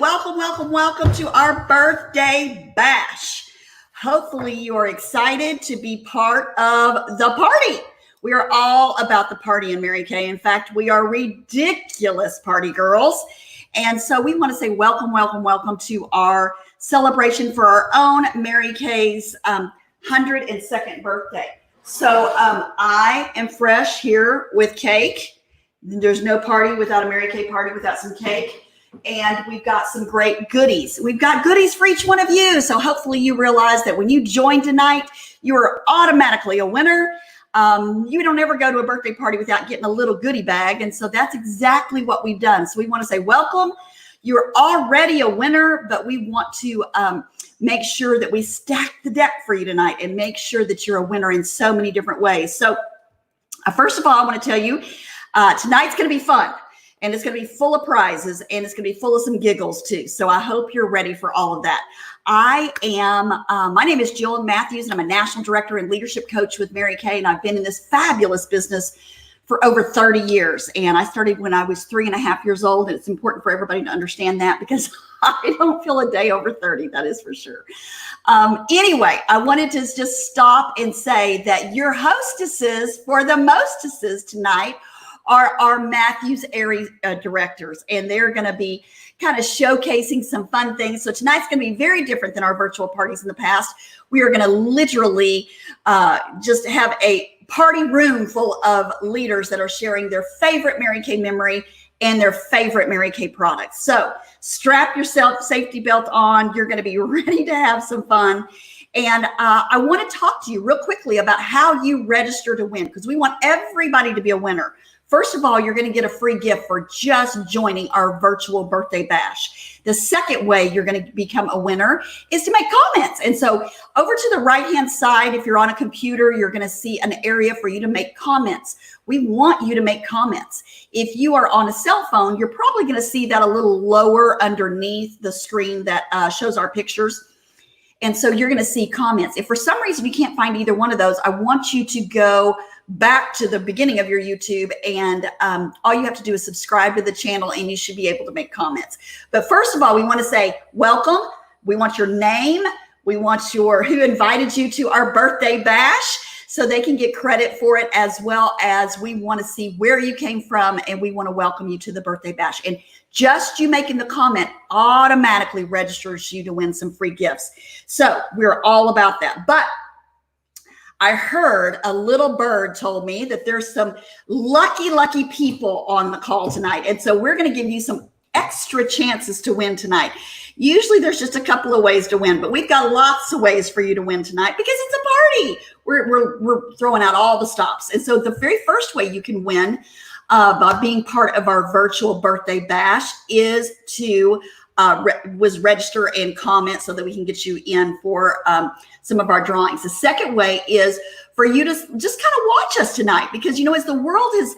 Welcome, welcome, welcome to our birthday bash. Hopefully you are excited to be part of the party. We are all about the party in Mary Kay. In fact, we are ridiculous party girls. And so we want to say welcome, welcome, welcome to our celebration for our own Mary Kay's 102nd birthday. So I am fresh here with cake. There's no party without a Mary Kay party without some cake. And we've got some great goodies. We've got goodies for each one of you. So hopefully you realize that when you join tonight, you are automatically a winner. You don't ever go to a birthday party without getting a little goodie bag. And so that's exactly what we've done. So we want to say welcome. You're already a winner, but we want to make sure that we stack the deck for you tonight and make sure that you're a winner in so many different ways. So first of all, I want to tell you, tonight's going to be fun. And it's going to be full of prizes, and it's going to be full of some giggles too. So I hope you're ready for all of that. My name is Joan Matthews, and I'm a national director and leadership coach with Mary Kay. And I've been in this fabulous business for over 30 years. And I started when I was 3.5 years old. And it's important for everybody to understand that because I don't feel a day over 30, that is for sure. Anyway, I wanted to just stop and say that your hostesses for the mostesses tonight are our Matthews area directors, and they're going to be kind of showcasing some fun things. So tonight's going to be very different than our virtual parties in the past. We are going to literally just have a party room full of leaders that are sharing their favorite Mary Kay memory and their favorite Mary Kay products. So strap your safety belt on. You're going to be ready to have some fun. And I want to talk to you real quickly about how you register to win, because we want everybody to be a winner. First of all, you're going to get a free gift for just joining our virtual birthday bash. The second way you're going to become a winner is to make comments. And so over to the right-hand side, if you're on a computer, you're going to see an area for you to make comments. We want you to make comments. If you are on a cell phone, you're probably going to see that a little lower underneath the screen that shows our pictures. And so you're going to see comments. If for some reason you can't find either one of those, I want you to go back to the beginning of your YouTube, and all you have to do is subscribe to the channel and you should be able to make comments. But first of all, we want to say welcome. We want your name. We want who invited you to our birthday bash so they can get credit for it, as well as we want to see where you came from, and we want to welcome you to the birthday bash. And just you making the comment automatically registers you to win some free gifts. So we're all about that. But I heard a little bird told me that there's some lucky people on the call tonight. And so we're going to give you some extra chances to win tonight. Usually there's just a couple of ways to win, but we've got lots of ways for you to win tonight because it's a party. We're throwing out all the stops. And so the very first way you can win by being part of our virtual birthday bash is to register and comment so that we can get you in for some of our drawings. The second way is for you to just kind of watch us tonight, because, you know, as the world has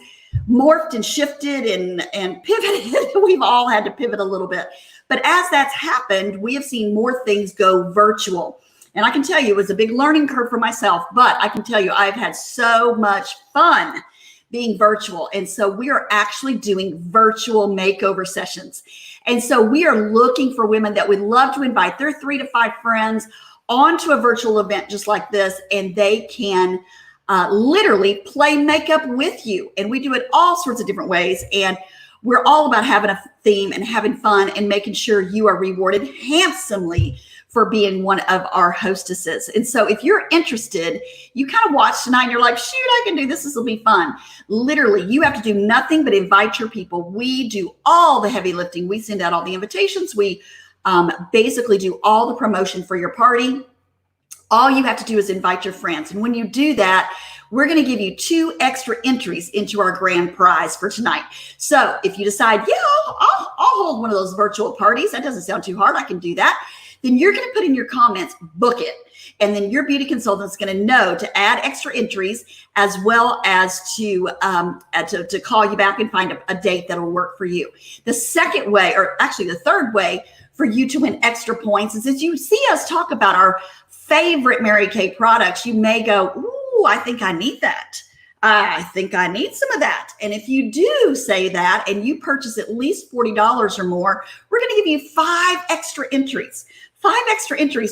morphed and shifted and pivoted, we've all had to pivot a little bit. But as that's happened, we have seen more things go virtual. And I can tell you it was a big learning curve for myself, but I can tell you I've had so much fun being virtual. And so we are actually doing virtual makeover sessions. And so we are looking for women that would love to invite their 3 to 5 friends onto a virtual event just like this, and they can literally play makeup with you. And we do it all sorts of different ways. And we're all about having a theme and having fun and making sure you are rewarded handsomely for being one of our hostesses. And so if you're interested, you kind of watch tonight and you're like, shoot, I can do this. This will be fun. Literally, you have to do nothing but invite your people. We do all the heavy lifting. We send out all the invitations. We basically do all the promotion for your party. All you have to do is invite your friends. And when you do that, we're going to give you 2 extra entries into our grand prize for tonight. So if you decide, yeah, I'll hold one of those virtual parties, that doesn't sound too hard, I can do that, then you're going to put in your comments, book it. And then your beauty consultant is going to know to add extra entries, as well as to call you back and find a date that'll work for you. The second way, or actually the third way for you to win extra points, is as you see us talk about our favorite Mary Kay products, you may go, ooh, I think I need that. I think I need some of that. And if you do say that and you purchase at least $40 or more, we're going to give you 5 extra entries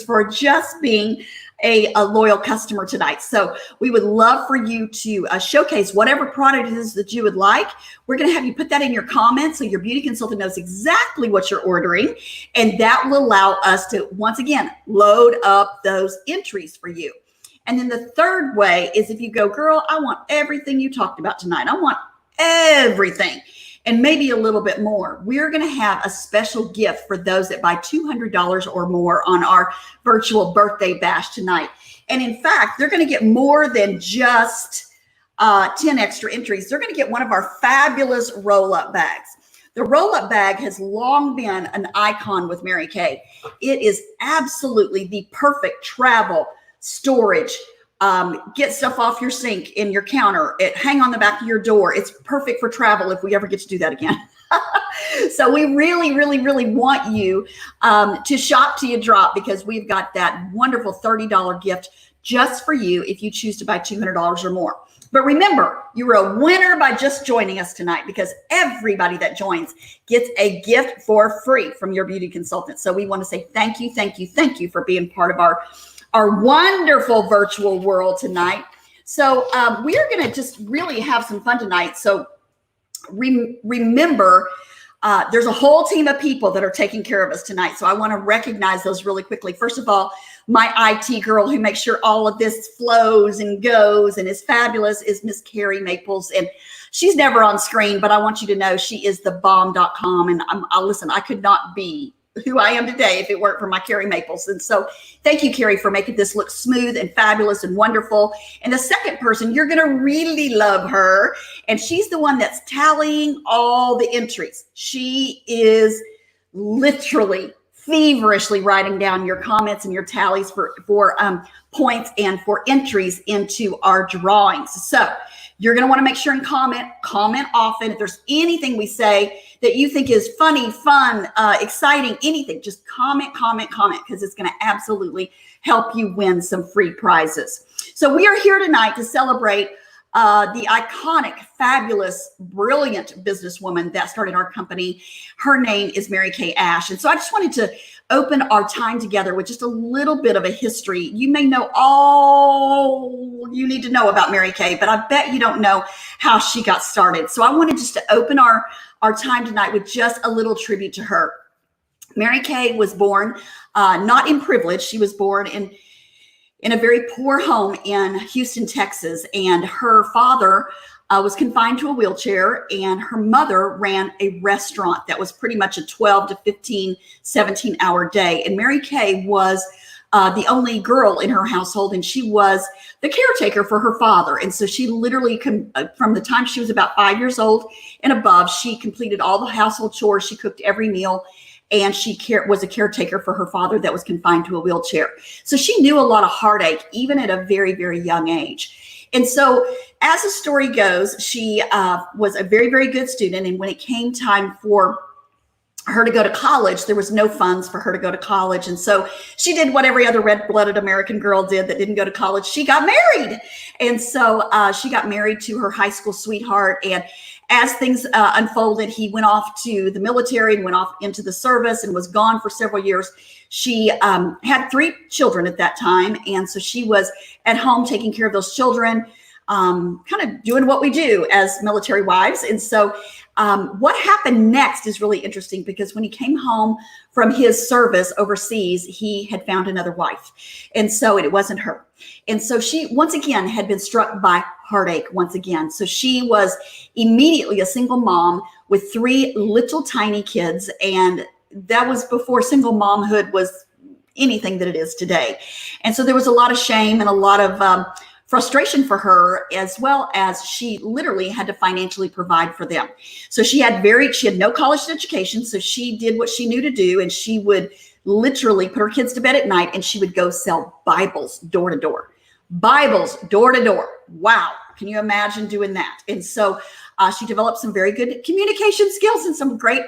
for just being a loyal customer tonight. So we would love for you to showcase whatever product it is that you would like. We're going to have you put that in your comments so your beauty consultant knows exactly what you're ordering. And that will allow us to, once again, load up those entries for you. And then the third way is if you go, girl, I want everything you talked about tonight. I want everything and maybe a little bit more. We're going to have a special gift for those that buy $200 or more on our virtual birthday bash tonight. And in fact, they're going to get more than just 10 extra entries. They're going to get one of our fabulous roll-up bags. The roll-up bag has long been an icon with Mary Kay. It is absolutely the perfect travel storage. Get stuff off your sink, in your counter, hang on the back of your door. It's perfect for travel if we ever get to do that again. So we really, really, really want you to shop till you drop, because we've got that wonderful $30 gift just for you if you choose to buy $200 or more. But remember, you're a winner by just joining us tonight, because everybody that joins gets a gift for free from your beauty consultant. So we want to say thank you, thank you, thank you for being part of our wonderful virtual world tonight. So we are going to just really have some fun tonight. So remember, there's a whole team of people that are taking care of us tonight. So I want to recognize those really quickly. First of all, my IT girl who makes sure all of this flows and goes and is fabulous is Miss Carrie Maples. And she's never on screen, but I want you to know she is the bomb.com. And listen, I could not be who I am today if it weren't for my Carrie Maples. And so thank you, Carrie, for making this look smooth and fabulous and wonderful. And the second person, you're going to really love her. And she's the one that's tallying all the entries. She is literally feverishly writing down your comments and your tallies for points and for entries into our drawings. So you're going to want to make sure and comment often. If there's anything we say that you think is funny, fun, exciting, anything, just comment, because it's going to absolutely help you win some free prizes. So we are here tonight to celebrate the iconic, fabulous, brilliant businesswoman that started our company. Her name is Mary Kay Ash. And so I just wanted to open our time together with just a little bit of a history. You may know all you need to know about Mary Kay, but I bet you don't know how she got started. So I wanted just to open our time tonight with just a little tribute to her. Mary Kay was born not in privilege. She was born in a very poor home in Houston, Texas. And her father was confined to a wheelchair, and her mother ran a restaurant that was pretty much a 12 to 15, 17-hour day. And Mary Kay was the only girl in her household, and she was the caretaker for her father. And so she literally, from the time she was about 5 years old and above, she completed all the household chores. She cooked every meal, and she was a caretaker for her father that was confined to a wheelchair. So she knew a lot of heartache, even at a very, very young age. And so as the story goes, she was a very, very good student. And when it came time for her to go to college, there was no funds for her to go to college. And so she did what every other red-blooded American girl did that didn't go to college. She got married. And so she got married to her high school sweetheart. And as things unfolded, he went off to the military and went off into the service and was gone for several years. She had 3 children at that time. And so she was at home taking care of those children, kind of doing what we do as military wives. And so what happened next is really interesting, because when he came home from his service overseas, he had found another wife. And so it wasn't her. And so she, once again, had been struck by heartache once again. So she was immediately a single mom with 3 little tiny kids. And that was before single momhood was anything that it is today. And so there was a lot of shame and a lot of frustration for her, as well as she literally had to financially provide for them. So she had no college education. So she did what she knew to do. And she would literally put her kids to bed at night, and she would go sell Bibles door to door. Bibles door to door. Wow. Can you imagine doing that? And so she developed some very good communication skills and some great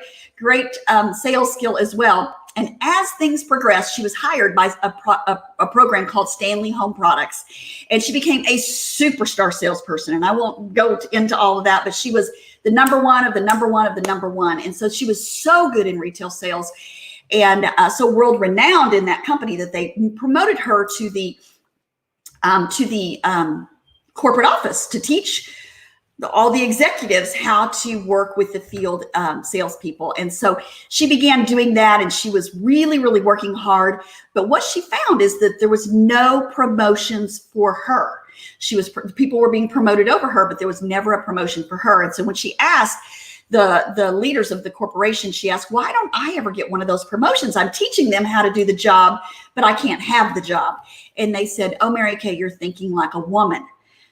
sales skill as well. And as things progressed, she was hired by a program called Stanley Home Products, and she became a superstar salesperson. And I won't go into all of that, but she was the number one of the number one of the number one. And so she was so good in retail sales, and so world renowned in that company that they promoted her to the corporate office to teach all the executives how to work with the field salespeople. And so she began doing that, and she was really, really working hard. But what she found is that there was no promotions for her. People were being promoted over her, but there was never a promotion for her. And so when she asked the leaders of the corporation, she asked, why don't I ever get one of those promotions? I'm teaching them how to do the job, but I can't have the job. And they said, oh, Mary Kay, you're thinking like a woman,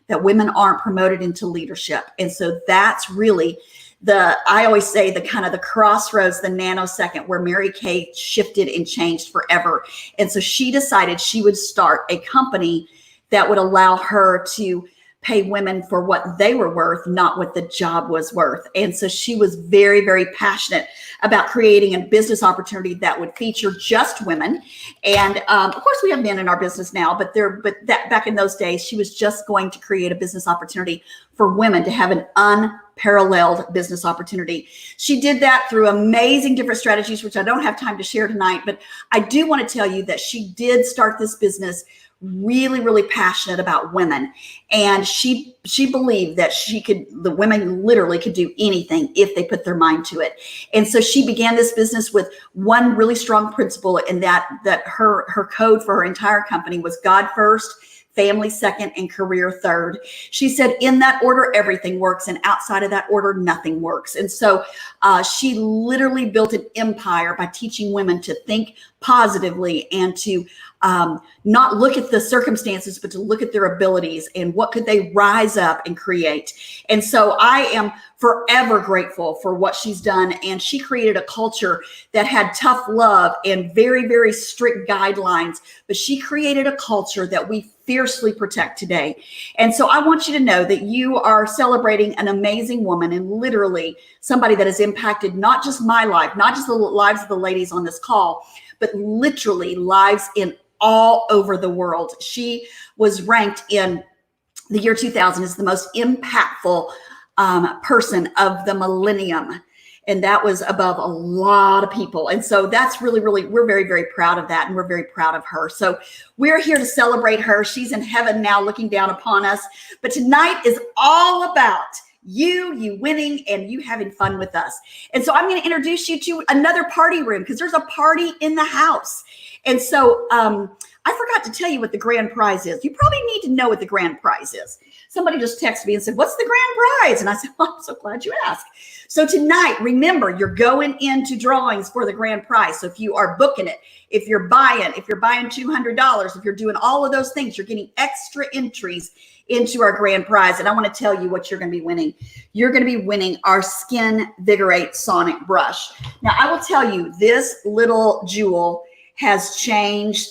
that women aren't promoted into leadership. And so that's really I always say the kind of the crossroads, the nanosecond where Mary Kay shifted and changed forever. And so she decided she would start a company that would allow her to pay women for what they were worth, not what the job was worth. And so she was very, very passionate about creating a business opportunity that would feature just women. And of course, we have men in our business now, but that back in those days, she was just going to create a business opportunity for women to have an unparalleled business opportunity. She did that through amazing different strategies, which I don't have time to share tonight, but I do want to tell you that she did start this business really, really passionate about women. And she believed that the women literally could do anything if they put their mind to it. And so she began this business with one really strong principle, and that her code for her entire company was God first, family second, and career third. She said, in that order, everything works, and outside of that order, nothing works. And so she literally built an empire by teaching women to think positively and to not look at the circumstances, but to look at their abilities and what could they rise up and create. And so I am forever grateful for what she's done. And she created a culture that had tough love and very, very strict guidelines, but she created a culture that we fiercely protect today. And so I want you to know that you are celebrating an amazing woman, and literally somebody that has impacted not just my life, not just the lives of the ladies on this call, but literally lives in all over the world. She was ranked in the year 2000 as the most impactful person of the millennium. And that was above a lot of people. And so that's really, really, we're very, very proud of that. And we're very proud of her. So we're here to celebrate her. She's in heaven now looking down upon us. But tonight is all about you winning and you having fun with us. And so I'm going to introduce you to another party room, because there's a party in the house. And so I forgot to tell you what the grand prize is. You probably need to know what the grand prize is. Somebody just texted me and said, what's the grand prize? And I said, well, I'm so glad you asked. So tonight, remember, you're going into drawings for the grand prize. So if you are booking it, if you're buying $200, if you're doing all of those things, you're getting extra entries into our grand prize. And I want to tell you what you're going to be winning. You're going to be winning our Skin Vigorate Sonic Brush. Now, I will tell you, this little jewel has changed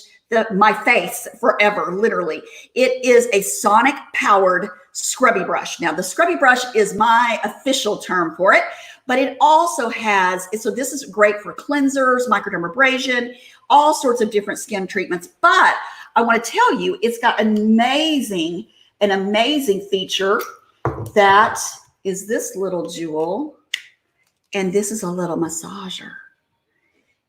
my face forever, literally. It is a sonic powered scrubby brush. Now, the scrubby brush is my official term for it, but it also has, so this is great for cleansers, microdermabrasion, all sorts of different skin treatments. But I want to tell you, it's got an amazing feature that is this little jewel, and this is a little massager.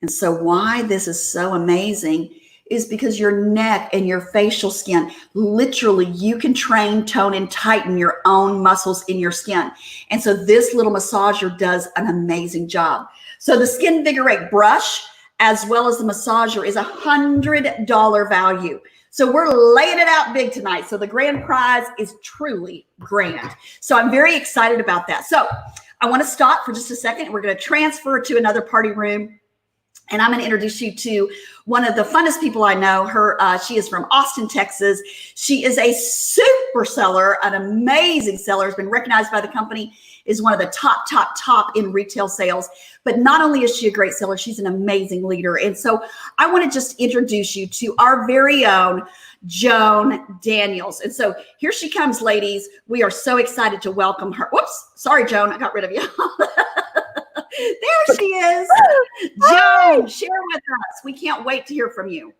And so why this is so amazing is because your neck and your facial skin, literally you can train, tone, and tighten your own muscles in your skin. And so this little massager does an amazing job. So the Skin Vigorate brush, as well as the massager, is $100 value. So we're laying it out big tonight. So the grand prize is truly grand. So I'm very excited about that. So I want to stop for just a second. We're going to transfer to another party room. And I'm going to introduce you to one of the funnest people I know. She is from Austin, Texas. She is a super seller, an amazing seller, has been recognized by the company, is one of the top in retail sales. But not only is she a great seller, she's an amazing leader. And so I want to just introduce you to our very own Joan Daniels. And so here she comes, ladies. We are so excited to welcome her. Whoops, sorry, Joan, I got rid of you. There she is. Joan, share with us. We can't wait to hear from you.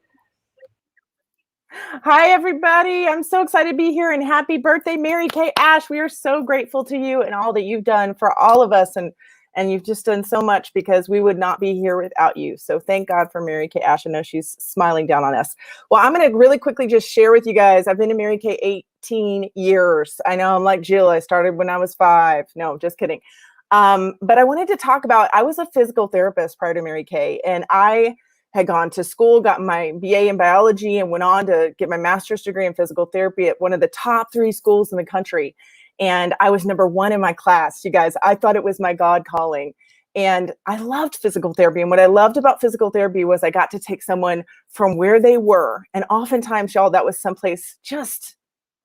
Hi, everybody. I'm so excited to be here, and happy birthday, Mary Kay Ash. We are so grateful to you and all that you've done for all of us. And you've just done so much, because we would not be here without you. So thank God for Mary Kay Ash. I know she's smiling down on us. Well, I'm going to really quickly just share with you guys. I've been in Mary Kay 18 years. I know I'm like Jill. I started when I was 5. No, just kidding. But I wanted to talk about, I was a physical therapist prior to Mary Kay, and I had gone to school, got my BA in biology, and went on to get my master's degree in physical therapy at one of the top 3 schools in the country. And I was number 1 in my class, you guys. I thought it was my God calling. And I loved physical therapy. And what I loved about physical therapy was I got to take someone from where they were. And oftentimes, y'all, that was someplace just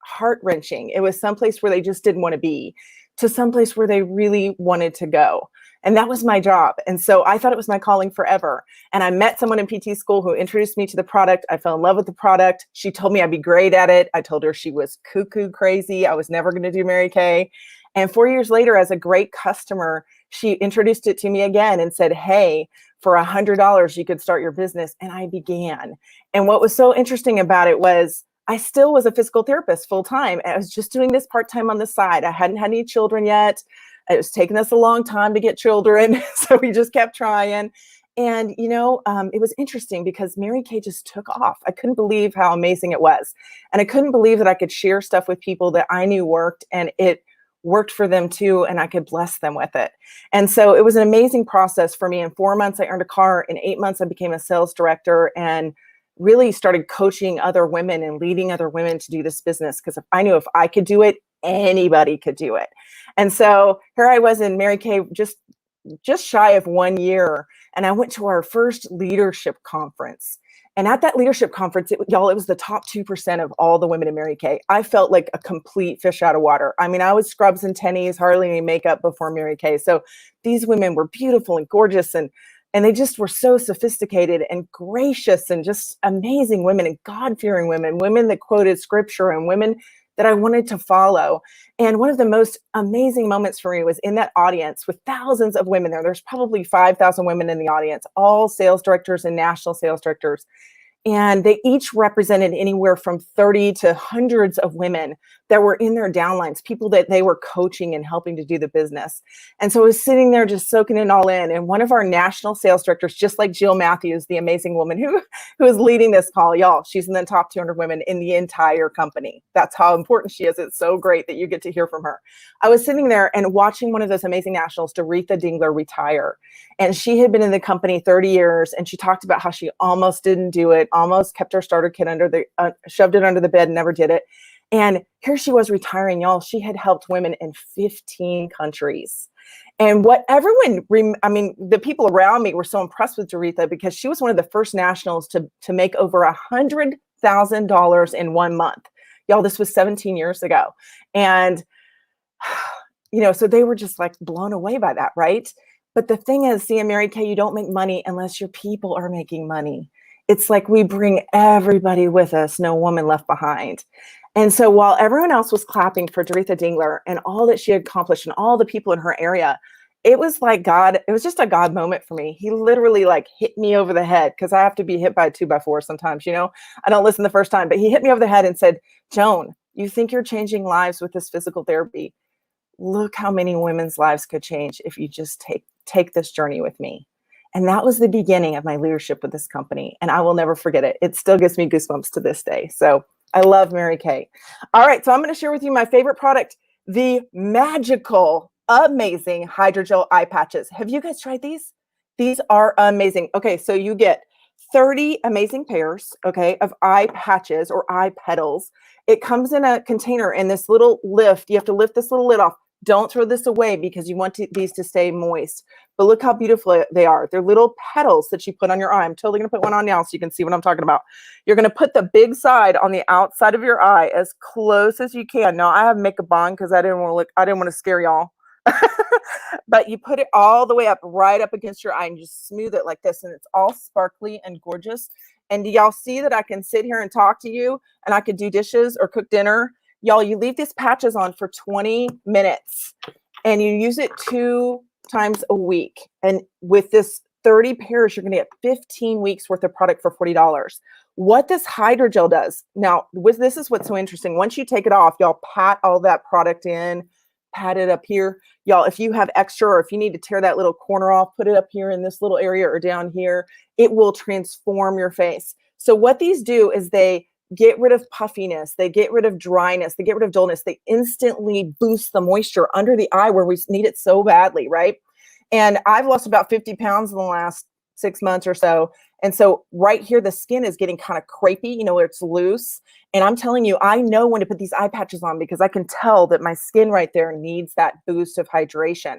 heart-wrenching. It was someplace where they just didn't want to be, to someplace where they really wanted to go. And that was my job. And so I thought it was my calling forever. And I met someone in PT school who introduced me to the product. I fell in love with the product. She told me I'd be great at it. I told her she was cuckoo crazy. I was never going to do Mary Kay. And 4 years later, as a great customer, she introduced it to me again and said, hey, for $100, you could start your business. And I began. And what was so interesting about it was I still was a physical therapist full time. I was just doing this part-time on the side. I hadn't had any children yet. It was taking us a long time to get children. So we just kept trying. And, it was interesting because Mary Kay just took off. I couldn't believe how amazing it was. And I couldn't believe that I could share stuff with people that I knew worked, and it worked for them too, and I could bless them with it. And so it was an amazing process for me. In 4 months, I earned a car. In 8 months, I became a sales director and really started coaching other women and leading other women to do this business, because I knew if I could do it, anybody could do it. And so here I was in Mary Kay, just shy of 1 year. And I went to our first leadership conference. And at that leadership conference, it was the top 2% of all the women in Mary Kay. I felt like a complete fish out of water. I mean, I was scrubs and tennies, hardly any makeup before Mary Kay. So these women were beautiful and gorgeous, and they just were so sophisticated and gracious and just amazing women, and God-fearing women that quoted scripture, and women that I wanted to follow. And one of the most amazing moments for me was in that audience with thousands of women there. There's probably 5,000 women in the audience, all sales directors and national sales directors. And they each represented anywhere from 30 to hundreds of women that were in their downlines, people that they were coaching and helping to do the business. And so I was sitting there just soaking it all in. And one of our national sales directors, just like Jill Matthews, the amazing woman who is leading this call, y'all, she's in the top 200 women in the entire company. That's how important she is. It's so great that you get to hear from her. I was sitting there and watching one of those amazing nationals, Doretha Dingler, retire. And she had been in the company 30 years. And she talked about how she almost didn't do it, almost kept her starter kit shoved it under the bed and never did it. And here she was retiring, y'all. She had helped women in 15 countries. And what everyone, the people around me were so impressed with Doretha, because she was one of the first nationals to make over $100,000 in 1 month. Y'all, this was 17 years ago. And, so they were just like blown away by that, right? But the thing is, see, in Mary Kay, you don't make money unless your people are making money. It's like we bring everybody with us, no woman left behind. And so while everyone else was clapping for Doretha Dingler and all that she had accomplished and all the people in her area, it was like God, it was just a God moment for me. He literally hit me over the head, because I have to be hit by a 2x4 sometimes, I don't listen the first time, but he hit me over the head and said, Joan, you think you're changing lives with this physical therapy? Look how many women's lives could change if you just take this journey with me. And that was the beginning of my leadership with this company. And I will never forget it. It still gives me goosebumps to this day. So I love Mary Kay. All right. So I'm going to share with you my favorite product, the magical, amazing Hydrogel Eye Patches. Have you guys tried these? These are amazing. Okay. So you get 30 amazing pairs, of eye patches or eye petals. It comes in a container in this little lift. You have to lift this little lid off. Don't throw this away, because you want these to stay moist. But look how beautiful they are. They're little petals that you put on your eye. I'm totally going to put one on now so you can see what I'm talking about. You're going to put the big side on the outside of your eye as close as you can. Now, I have makeup on because I didn't want to scare y'all. But you put it all the way up, right up against your eye, and just smooth it like this. And it's all sparkly and gorgeous. And do y'all see that I can sit here and talk to you, and I could do dishes or cook dinner? Y'all, you leave these patches on for 20 minutes, and you use it 2 times a week. And with this 30 pairs, you're going to get 15 weeks worth of product for $40. What this hydrogel does, now this is what's so interesting. Once you take it off, y'all pat all that product in, pat it up here. Y'all, if you have extra or if you need to tear that little corner off, put it up here in this little area or down here. It will transform your face. So what these do is they get rid of puffiness, they get rid of dryness, they get rid of dullness, they instantly boost the moisture under the eye where we need it so badly, right? And I've lost about 50 pounds in the last 6 months or so. And so right here, the skin is getting kind of crepey, you know, where it's loose. And I'm telling you, I know when to put these eye patches on because I can tell that my skin right there needs that boost of hydration.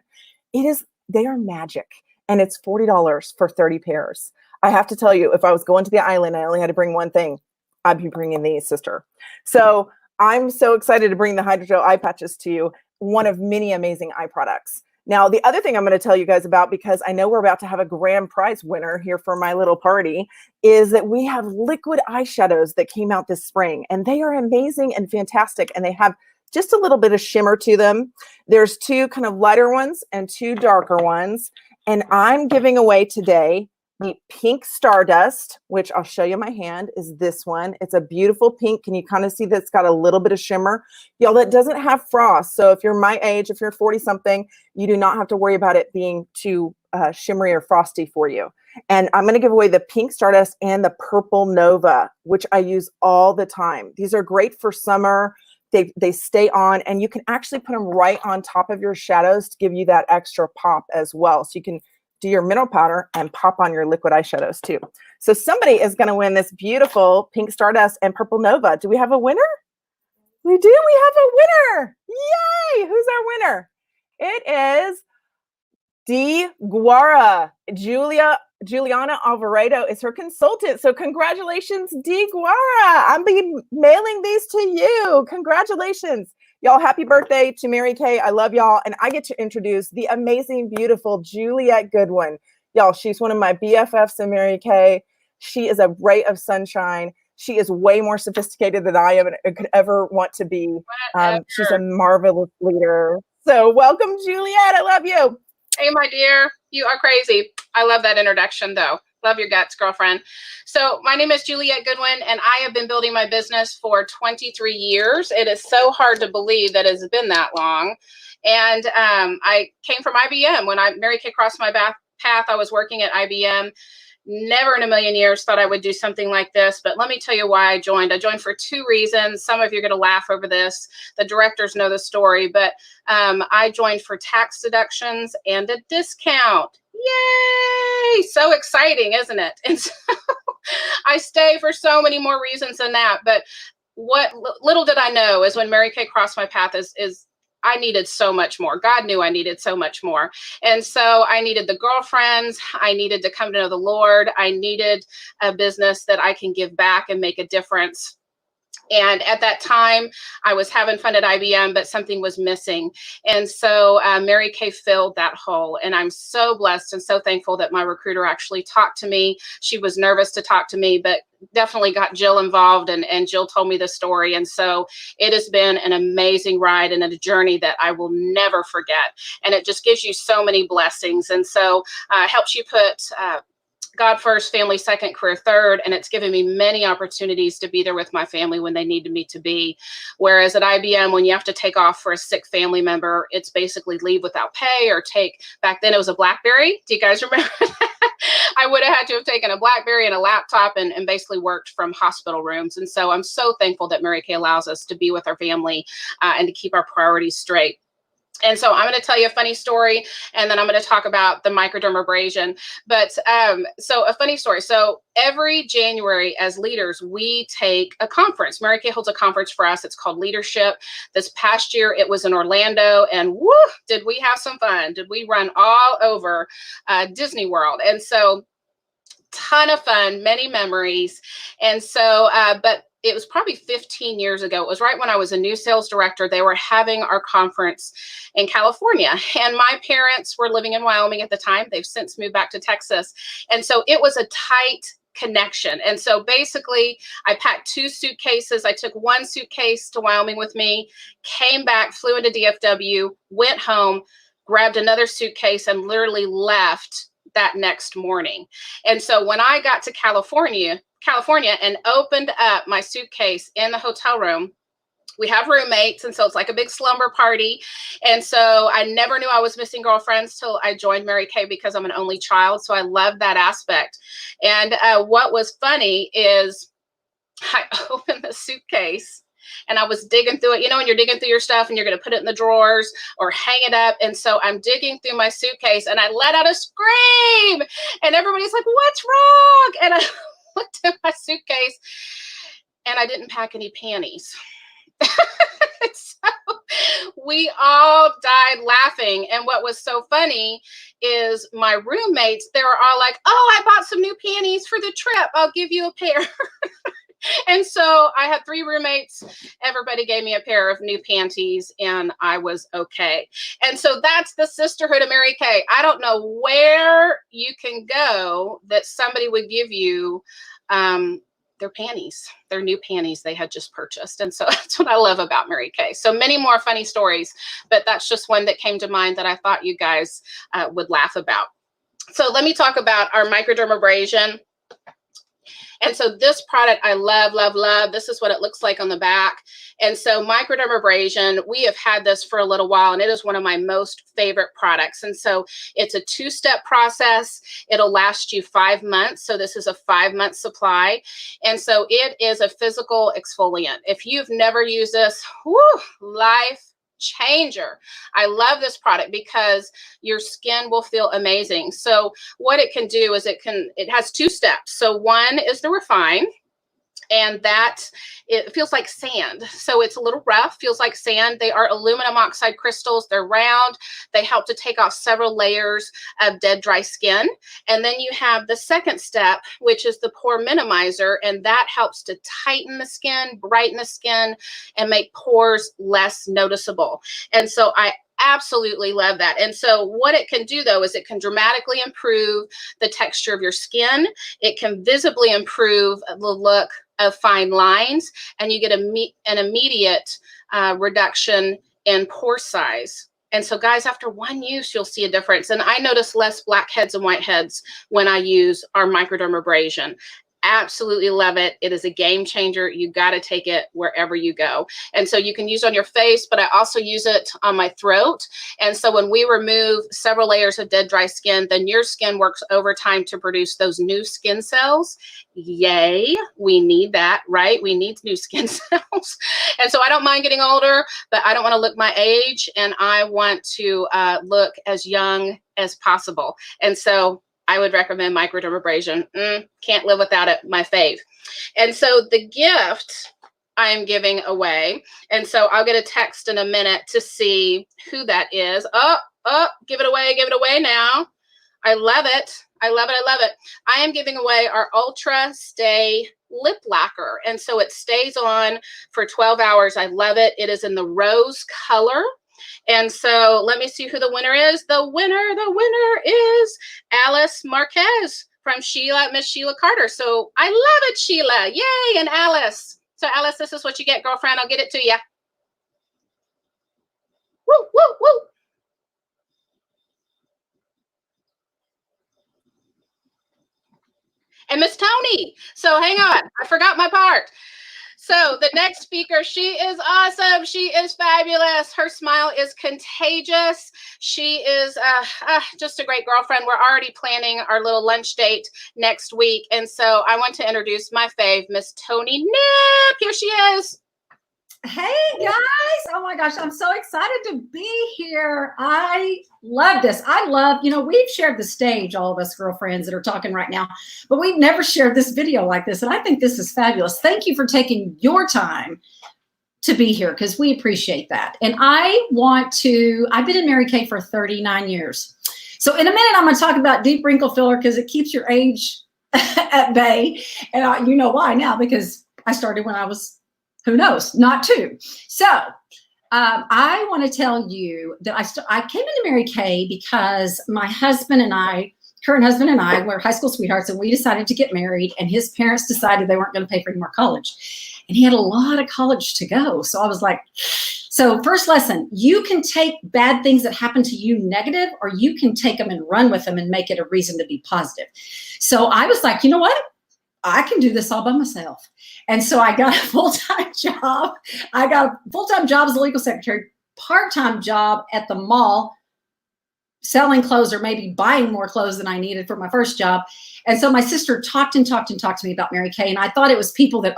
They are magic. And it's $40 for 30 pairs. I have to tell you, if I was going to the island, I only had to bring one thing, I'd be bringing these, sister. So I'm so excited to bring the Hydrogel eye patches to you, one of many amazing eye products. Now, the other thing I'm going to tell you guys about, because I know we're about to have a grand prize winner here for my little party, is that we have liquid eyeshadows that came out this spring, and they are amazing and fantastic, and they have just a little bit of shimmer to them. There's 2 kind of lighter ones and 2 darker ones, and I'm giving away today the pink Stardust, which I'll show you my hand, is this one. It's a beautiful pink. Can you kind of see that it's got a little bit of shimmer? Y'all, that doesn't have frost. So if you're my age, if you're 40 something, you do not have to worry about it being too shimmery or frosty for you. And I'm going to give away the pink Stardust and the purple Nova, which I use all the time. These are great for summer. They stay on, and you can actually put them right on top of your shadows to give you that extra pop as well. So you can do your mineral powder and pop on your liquid eyeshadows too. So somebody is going to win this beautiful pink Stardust and purple Nova. Do we have a winner? We do. We have a winner. Yay! Who's our winner? It is Dee Guara. Juliana Alvarado is her consultant. So congratulations, Dee Guara. I'm be mailing these to you. Congratulations. Y'all, happy birthday to Mary Kay. I love y'all. And I get to introduce the amazing, beautiful Juliet Goodwin. Y'all, she's one of my BFFs in Mary Kay. She is a ray of sunshine. She is way more sophisticated than I am and could ever want to be. She's a marvelous leader. So welcome, Juliet. I love you. Hey, my dear, you are crazy. I love that introduction, though. Love your guts, girlfriend. So my name is Juliet Goodwin, and I have been building my business for 23 years. It is so hard to believe that it's been that long. And I came from IBM. When Mary Kay crossed my path, I was working at IBM. Never in a million years thought I would do something like this, but let me tell you why I joined. I joined for 2 reasons. Some of you are going to laugh over this. The directors know the story, but I joined for tax deductions and a discount. Yay! So exciting, isn't it? And so I stay for so many more reasons than that. But what little did I know is when Mary Kay crossed my path is I needed so much more. God knew I needed so much more. And so I needed the girlfriends. I needed to come to know the Lord. I needed a business that I can give back and make a difference. And at that time, I was having fun at IBM, but something was missing. And so Mary Kay filled that hole. And I'm so blessed and so thankful that my recruiter actually talked to me. She was nervous to talk to me, but definitely got Jill involved. And Jill told me the story. And so it has been an amazing ride and a journey that I will never forget. And it just gives you so many blessings. And so helps you put God first, family second, career third, and it's given me many opportunities to be there with my family when they needed me to be. Whereas at IBM, when you have to take off for a sick family member, it's basically leave without pay or back then it was a BlackBerry. Do you guys remember that? I would have had to have taken a BlackBerry and a laptop and basically worked from hospital rooms. And so I'm so thankful that Mary Kay allows us to be with our family and to keep our priorities straight. And so I'm going to tell you a funny story, and then I'm going to talk about the microdermabrasion. But so a funny story. So every January as leaders, we take a conference. Mary Kay holds a conference for us. It's called Leadership. This past year, it was in Orlando, and woo, did we have some fun. Did we run all over Disney World. And so ton of fun, many memories. And so, but it was probably 15 years ago. It was right when I was a new sales director. They were having our conference in California. And my parents were living in Wyoming at the time. They've since moved back to Texas. And so it was a tight connection. And so basically, I packed 2 suitcases. I took 1 suitcase to Wyoming with me, came back, flew into DFW, went home, grabbed another suitcase, and literally left that next morning. And so when I got to California and opened up my suitcase in the hotel room, we have roommates, and so it's like a big slumber party. And so I never knew I was missing girlfriends till I joined Mary Kay, because I'm an only child. So I love that aspect. And what was funny is I opened the suitcase and I was digging through it, you know, when you're digging through your stuff and you're going to put it in the drawers or hang it up. And so I'm digging through my suitcase and I let out a scream, and everybody's like, what's wrong? And I looked at my suitcase and I didn't pack any panties. So we all died laughing. And what was so funny is my roommates, they were all like, oh, I bought some new panties for the trip. I'll give you a pair. And so I had 3 roommates. Everybody gave me a pair of new panties and I was okay. And so that's the sisterhood of Mary Kay. I don't know where you can go that somebody would give you their panties, their new panties they had just purchased. And so that's what I love about Mary Kay. So many more funny stories, but that's just one that came to mind that I thought you guys would laugh about. So let me talk about our microdermabrasion. And so this product I love, love, love. This is what it looks like on the back. And so microdermabrasion, we have had this for a little while, and it is one of my most favorite products. And so it's a 2-step process. It'll last you 5 months. So this is a 5-month supply. And so it is a physical exfoliant. If you've never used this, whoo, life changer. I love this product because your skin will feel amazing. So what it can do is it has 2 steps. So one is the refine, and that it feels like sand. So it's a little rough, feels like sand. They are aluminum oxide crystals. They're round. They help to take off several layers of dead, dry skin. And then you have the second step, which is the Pore Minimizer, and that helps to tighten the skin, brighten the skin, and make pores less noticeable. And so I absolutely love that. And so what it can do, though, is it can dramatically improve the texture of your skin. It can visibly improve the look of fine lines, and you get an immediate reduction in pore size. And so guys, after one use, you'll see a difference. And I notice less blackheads and whiteheads when I use our microdermabrasion. Absolutely love it. It is a game changer. You got to take it wherever you go. And so you can use it on your face, but I also use it on my throat. And so when we remove several layers of dead, dry skin, then your skin works overtime to produce those new skin cells. Yay. We need that, right? We need new skin cells. And so I don't mind getting older, but I don't want to look my age, and I want to look as young as possible. And so I would recommend microdermabrasion. Can't live without it, my fave. And so the gift I am giving away, and so I'll get a text in a minute to see who that is. Give it away now. I love it. I love it. I love it. I am giving away our Ultra Stay Lip Lacquer. And so it stays on for 12 hours. I love it. It is in the rose color. And so let me see who the winner is. The winner is Alice Marquez from Miss Sheila Carter. So I love it, Sheila. Yay, and Alice. So Alice, this is what you get, girlfriend. I'll get it to you. Woo, woo, woo. And Miss Tony. So hang on, I forgot my part. So the next speaker, she is awesome. She is fabulous. Her smile is contagious. She is just a great girlfriend. We're already planning our little lunch date next week. And so I want to introduce my fave, Miss Tony Nip. Here she is. Hey guys, oh my gosh, I'm so excited to be here. I love this. I love, we've shared the stage, all of us girlfriends that are talking right now, but we've never shared this video like this. And I think this is fabulous. Thank you for taking your time to be here, because we appreciate that. And I've been in Mary Kay for 39 years. So in a minute, I'm going to talk about deep wrinkle filler because it keeps your age at bay. And you know why now, because I started when I was, who knows, not 2. So I want to tell you that I came into Mary Kay because my husband and I, current husband and I, were high school sweethearts, and we decided to get married, and his parents decided they weren't going to pay for any more college. And he had a lot of college to go. So I was like, So first lesson, you can take bad things that happen to you negative, or you can take them and run with them and make it a reason to be positive. So I was like, you know what? I can do this all by myself. And so I got a full-time job. I got a full-time job as a legal secretary, part-time job at the mall, selling clothes or maybe buying more clothes than I needed for my first job. And so my sister talked to me about Mary Kay. And I thought it was people that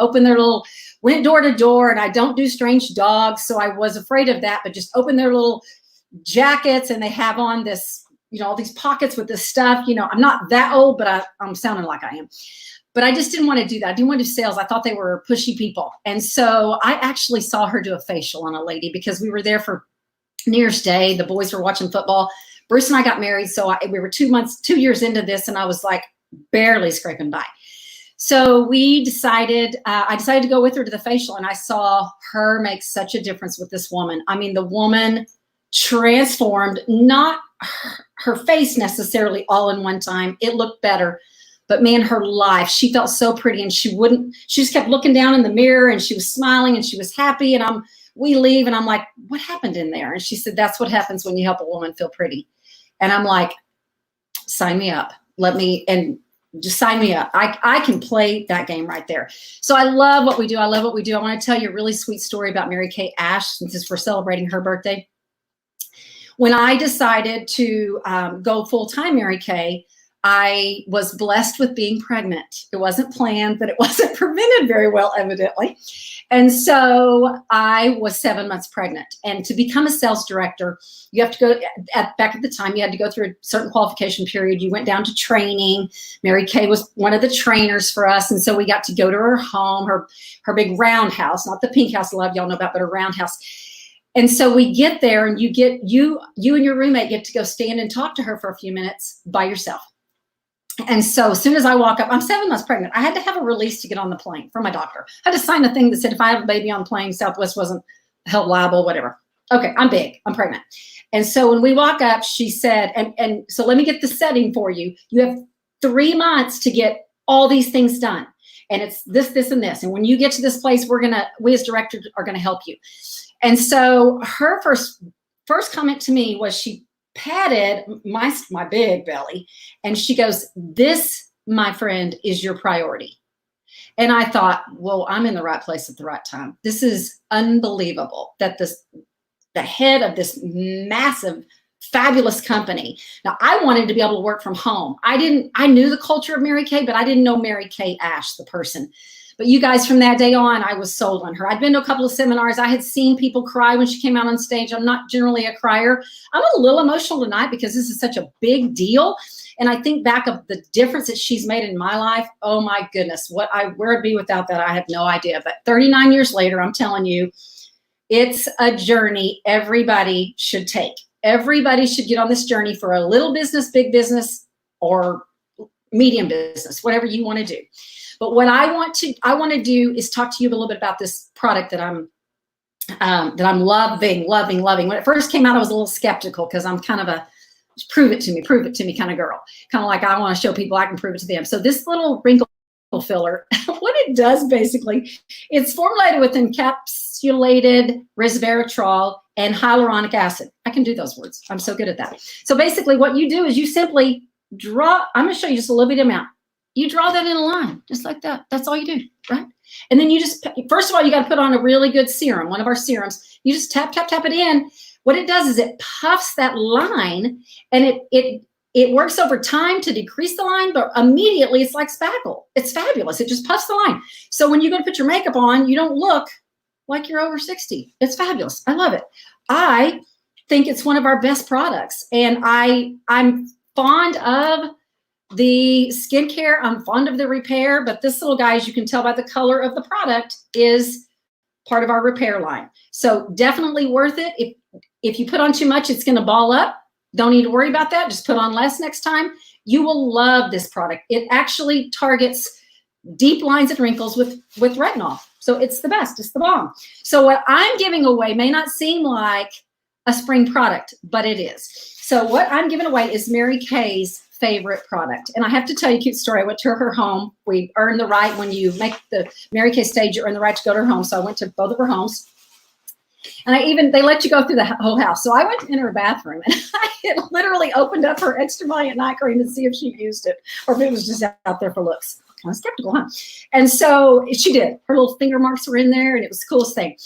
went door to door, and I don't do strange dogs. So I was afraid of that, but just open their little jackets and they have on this, all these pockets with this stuff. I'm not that old, but I'm sounding like I am. But I just didn't want to do that. I didn't want to do sales. I thought they were pushy people. And so I actually saw her do a facial on a lady because we were there for New Year's Day. The boys were watching football. Bruce and I got married. So we were 2 years into this, and I was like barely scraping by. So I decided to go with her to the facial, and I saw her make such a difference with this woman. I mean, the woman transformed, not her face necessarily all in one time. It looked better. But man, her life, she felt so pretty, and she just kept looking down in the mirror, and she was smiling, and she was happy. And we leave, and I'm like, what happened in there? And she said, that's what happens when you help a woman feel pretty. And I'm like, sign me up. Just sign me up. I can play that game right there. So I love what we do. I want to tell you a really sweet story about Mary Kay Ash, since we're celebrating her birthday. When I decided to go full-time Mary Kay, I was blessed with being pregnant. It wasn't planned, but it wasn't prevented very well, evidently. And so I was 7 months pregnant. And to become a sales director, you have to go, back at the time, you had to go through a certain qualification period. You went down to training. Mary Kay was one of the trainers for us. And so we got to go to her home, her big roundhouse, not the pink house a lot of y'all know about, but her roundhouse. And so we get there, and you and your roommate get to go stand and talk to her for a few minutes by yourself. And so as soon as I walk up, I'm 7 months pregnant. I had to have a release to get on the plane from my doctor. I had to sign a thing that said if I have a baby on the plane, Southwest wasn't held liable, whatever. Okay, I'm big. I'm pregnant. And so when we walk up, she said, and so let me get the setting for you. You have 3 months to get all these things done. And it's this, and this. And when you get to this place, we as directors are going to help you. And so her first comment to me was she patted my big belly, and she goes, this, my friend, is your priority. And I thought, well, I'm in the right place at the right time. This is unbelievable that the head of this massive, fabulous company. Now, I wanted to be able to work from home. I knew the culture of Mary Kay, but I didn't know Mary Kay Ash, the person. But you guys, from that day on, I was sold on her. I'd been to a couple of seminars. I had seen people cry when she came out on stage. I'm not generally a crier. I'm a little emotional tonight because this is such a big deal. And I think back of the difference that she's made in my life. Oh my goodness, where I'd be without that, I have no idea. But 39 years later, I'm telling you, it's a journey everybody should take. Everybody should get on this journey for a little business, big business, or medium business, whatever you want to do. But what I want to do is talk to you a little bit about this product that I'm loving. When it first came out, I was a little skeptical because I'm kind of a prove it to me kind of girl. Kind of like I want to show people I can prove it to them. So this little wrinkle filler, what it does basically, it's formulated with encapsulated resveratrol and hyaluronic acid. I can do those words. I'm so good at that. So basically what you do is you simply draw, I'm going to show you just a little bit amount. You draw that in a line, just like that. That's all you do, right? And then you just, first of all, you got to put on a really good serum, one of our serums. You just tap it in. What it does is it puffs that line, and it works over time to decrease the line, but immediately it's like spackle. It's fabulous. It just puffs the line. So when you go to put your makeup on, you don't look like you're over 60. It's fabulous. I love it. I think it's one of our best products, and I'm fond of the skincare. I'm fond of the repair, but this little guy, as you can tell by the color of the product, is part of our repair line. So definitely worth it. If you put on too much, it's going to ball up. Don't need to worry about that. Just put on less next time. You will love this product. It actually targets deep lines and wrinkles with retinol. So it's the best. It's the bomb. So what I'm giving away may not seem like a spring product, but it is. So what I'm giving away is Mary Kay's favorite product. And I have to tell you a cute story. I went to her home. We earn the right, when you make the Mary Kay stage, you earn the right to go to her home. So I went to both of her homes. And they let you go through the whole house. So I went in her bathroom and I had literally opened up her extra valiant night cream to see if she used it or if it was just out there for looks. I was skeptical, huh? And so she did. Her little finger marks were in there and it was the coolest thing.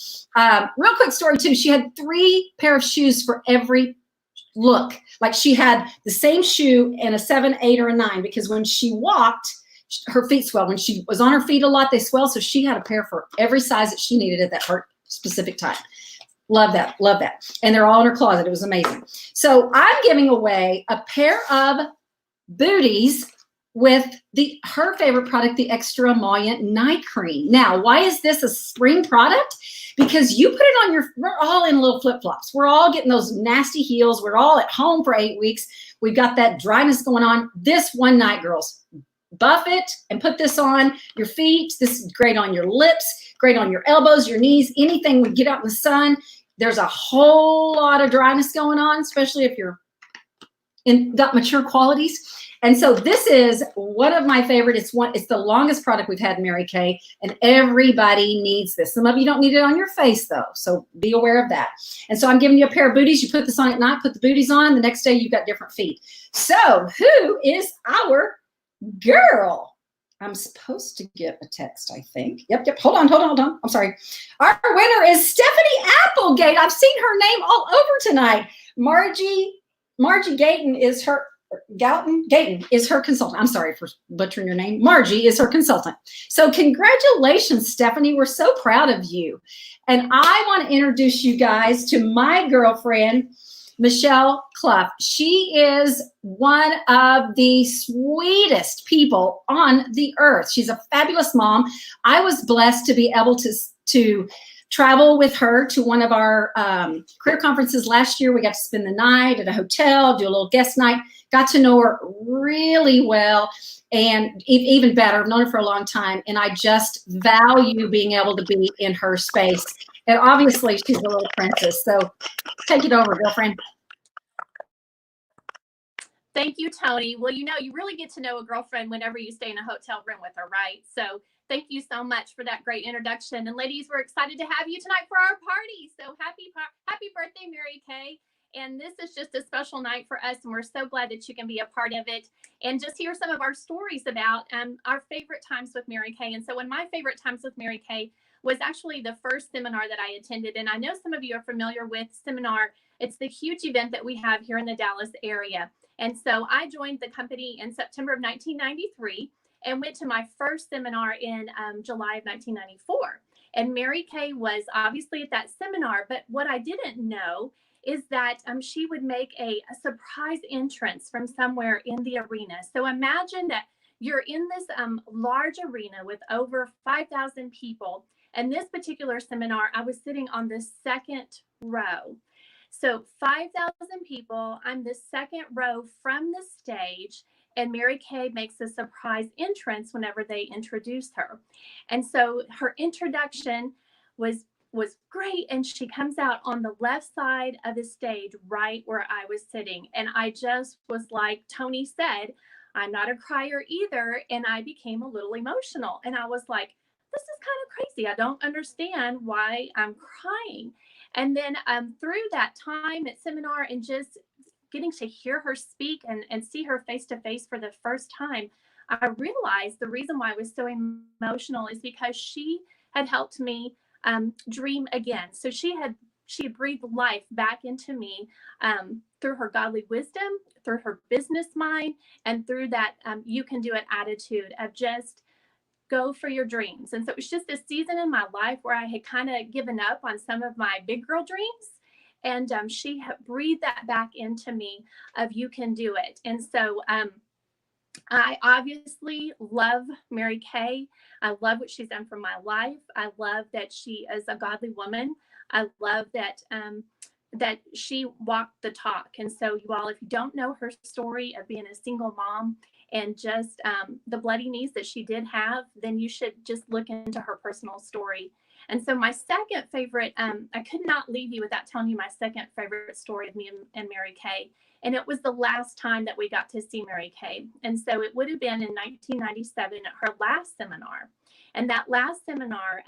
Real quick story too. She had 3 pair of shoes for every look. Like she had the same shoe in a 7, 8, or a 9 because when she walked, her feet swell. When she was on her feet a lot, they swell. So she had a pair for every size that she needed at that specific time. Love that. Love that. And they're all in her closet. It was amazing. So I'm giving away a pair of booties with her favorite product, the Extra Emollient Night Cream. Now, why is this a spring product? Because you put it on we're all in little flip-flops. We're all getting those nasty heels. We're all at home for 8 weeks. We've got that dryness going on. This one night, girls, buff it and put this on your feet. This is great on your lips, great on your elbows, your knees, anything we get out in the sun. There's a whole lot of dryness going on, especially if you're got mature qualities. And so this is one of my favorite. It's the longest product we've had in Mary Kay, and everybody needs this. Some of you don't need it on your face though, so be aware of that. And so I'm giving you a pair of booties. You put this on at night, put the booties on. The next day you've got different feet. So who is our girl? I'm supposed to get a text, I think. Yep. Hold on. I'm sorry. Our winner is Stephanie Applegate. I've seen her name all over tonight. Margie Gayton is her consultant. I'm sorry for butchering your name. Margie is her consultant. So congratulations, Stephanie. We're so proud of you. And I want to introduce you guys to my girlfriend, Michelle Clough. She is one of the sweetest people on the earth. She's a fabulous mom. I was blessed to be able to travel with her to one of our career conferences last year. We got to spend the night at a hotel, do a little guest night, got to know her really well, and even better, I've known her for a long time, and I just value being able to be in her space. And obviously, she's a little princess, so take it over, girlfriend. Thank you, Tony. Well, you really get to know a girlfriend whenever you stay in a hotel room with her, right? So thank you so much for that great introduction. And ladies, we're excited to have you tonight for our party. So happy birthday, Mary Kay. And this is just a special night for us, and we're so glad that you can be a part of it and just hear some of our stories about our favorite times with Mary Kay. And so one of my favorite times with Mary Kay was actually the first seminar that I attended. And I know some of you are familiar with seminar. It's the huge event that we have here in the Dallas area. And so I joined the company in September of 1993 and went to my first seminar in July of 1994. And Mary Kay was obviously at that seminar, but what I didn't know is that she would make a surprise entrance from somewhere in the arena. So imagine that you're in this large arena with over 5,000 people. And this particular seminar, I was sitting on the second row. So 5,000 people, I'm the second row from the stage, and Mary Kay makes a surprise entrance whenever they introduce her. And so her introduction was great, and she comes out on the left side of the stage, right where I was sitting. And I just was like Tony said, I'm not a crier either, and I became a little emotional. And I was like, this is kind of crazy. I don't understand why I'm crying. And then through that time at seminar and just getting to hear her speak and see her face to face for the first time, I realized the reason why I was so emotional is because she had helped me dream again. So she had breathed life back into me through her godly wisdom, through her business mind, and through that you can do it attitude of just go for your dreams. And so it was just a season in my life where I had kind of given up on some of my big girl dreams. And she had breathed that back into me of you can do it. And so I obviously love Mary Kay. I love what she's done for my life. I love that she is a godly woman. I love that that she walked the talk. And so you all, if you don't know her story of being a single mom and just the bloody knees that she did have, then you should just look into her personal story. And so my second favorite, I could not leave you without telling you my second favorite story of me and Mary Kay. And it was the last time that we got to see Mary Kay. And so it would have been in 1997 at her last seminar. And that last seminar,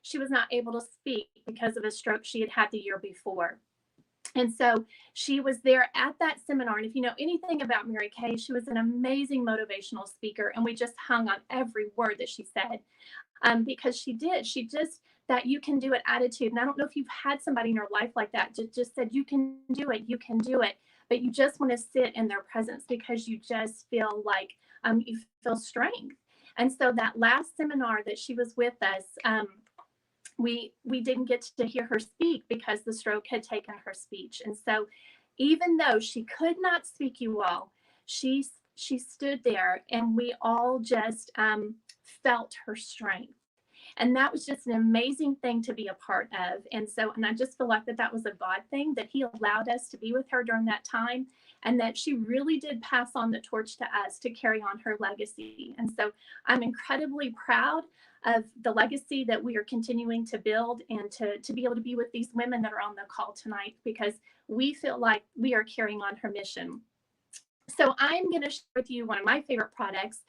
she was not able to speak because of a stroke she had had the year before. And so she was there at that seminar. And if you know anything about Mary Kay, she was an amazing motivational speaker. And we just hung on every word that she said, because she just, that you can do it attitude. And I don't know if you've had somebody in your life like that, just said, you can do it, you can do it. But you just want to sit in their presence because you just feel like you feel strength. And so that last seminar that she was with us, we didn't get to hear her speak because the stroke had taken her speech. And so even though she could not speak, you all, she stood there and we all just felt her strength. And that was just an amazing thing to be a part of. And I just feel like that was a God thing, that he allowed us to be with her during that time, and that she really did pass on the torch to us to carry on her legacy. And so I'm incredibly proud of the legacy that we are continuing to build, and to be able to be with these women that are on the call tonight, because we feel like we are carrying on her mission. So I'm going to share with you one of my favorite products,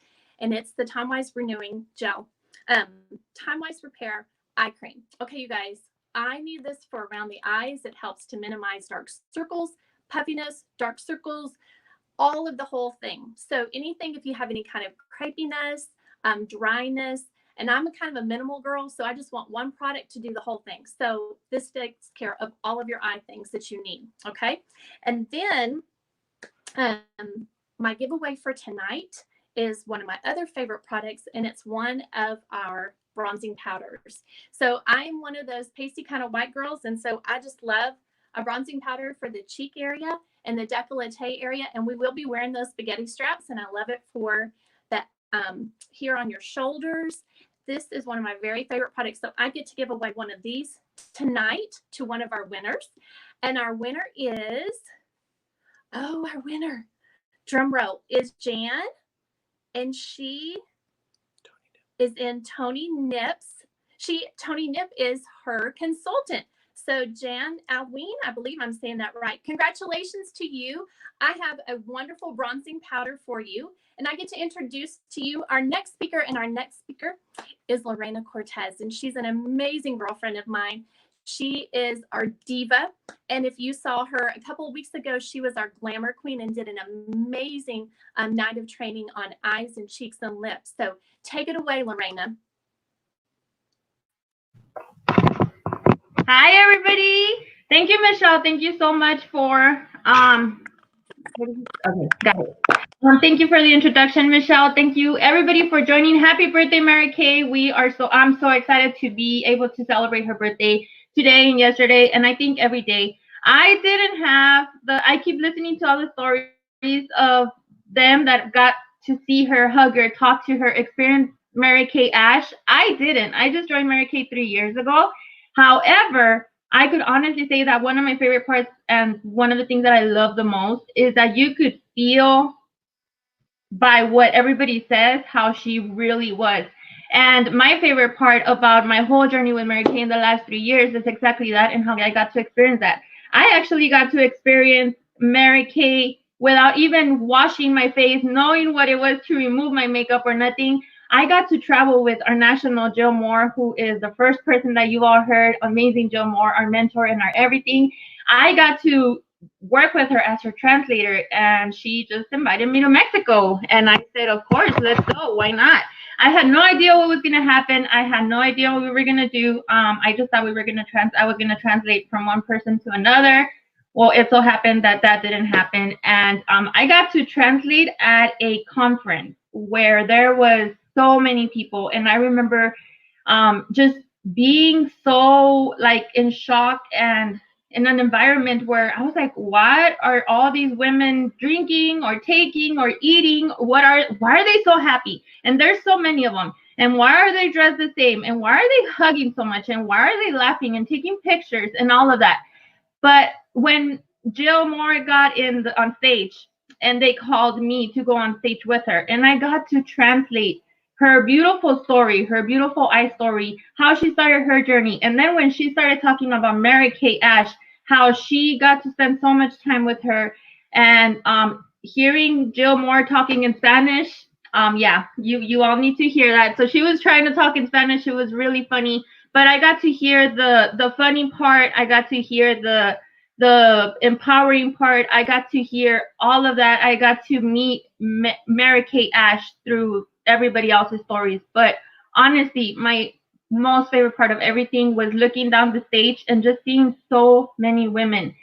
and it's the Time Wise Renewing Gel. Time Wise Repair Eye Cream. Okay, you guys, I need this for around the eyes. It helps to minimize dark circles, puffiness, dark circles, all of the whole thing. So anything, if you have any kind of crepiness, dryness, and I'm a kind of a minimal girl, so I just want one product to do the whole thing. So this takes care of all of your eye things that you need, okay? And then my giveaway for tonight is one of my other favorite products, and it's one of our bronzing powders. So I'm one of those pasty kind of white girls, and so I just love a bronzing powder for the cheek area and the décolleté area, and we will be wearing those spaghetti straps, and I love it for the here on your shoulders. This is one of my very favorite products. So I get to give away one of these tonight to one of our winners, and our winner is, our winner, drum roll, is Jan. And she is in Tony Nip's. Tony Nip is her consultant. So Jan Alween, I believe I'm saying that right. Congratulations to you. I have a wonderful bronzing powder for you. And I get to introduce to you our next speaker. And our next speaker is Lorena Cortese. And she's an amazing girlfriend of mine. She is our diva. And if you saw her a couple of weeks ago, she was our glamour queen and did an amazing night of training on eyes and cheeks and lips. So take it away, Lorena. Hi, everybody. Thank you, Michelle. Thank you so much for, okay, got it. Thank you for the introduction, Michelle. Thank you, everybody, for joining. Happy birthday, Mary Kay. I'm so excited to be able to celebrate her birthday today and yesterday, and I think every day. I keep listening to all the stories of them that got to see her, hug her, talk to her, experience Mary Kay Ash. I didn't. I just joined Mary Kay 3 years ago. However, I could honestly say that one of my favorite parts and one of the things that I love the most is that you could feel by what everybody says how she really was. And my favorite part about my whole journey with Mary Kay in the last 3 years is exactly that, and how I got to experience that. I actually got to experience Mary Kay without even washing my face, knowing what it was to remove my makeup or nothing. I got to travel with our national Jill Moore, who is the first person that you all heard, amazing Jill Moore, our mentor and our everything. I got to work with her as her translator, and she just invited me to Mexico. And I said, of course, let's go. Why not? I had no idea what was going to happen. I had no idea what we were going to do. I just thought I was going to translate from one person to another. Well, it so happened that that didn't happen. And I got to translate at a conference where there was so many people. And I remember just being so like in shock and in an environment where I was like, what are all these women drinking or taking or eating? Why are they so happy? And there's so many of them. And why are they dressed the same? And why are they hugging so much? And why are they laughing and taking pictures and all of that? But when Jill Moore got on stage, and they called me to go on stage with her, and I got to translate her beautiful story, her beautiful eye story, how she started her journey. And then when she started talking about Mary Kay Ash, how she got to spend so much time with her, and hearing Jill Moore talking in Spanish, yeah, you all need to hear that. So she was trying to talk in Spanish. It was really funny. but I got to hear the funny part. I got to hear the empowering part. I got to hear all of that. I got to meet Mary-Kate Ash through everybody else's stories. But honestly, my most favorite part of everything was looking down the stage and just seeing so many women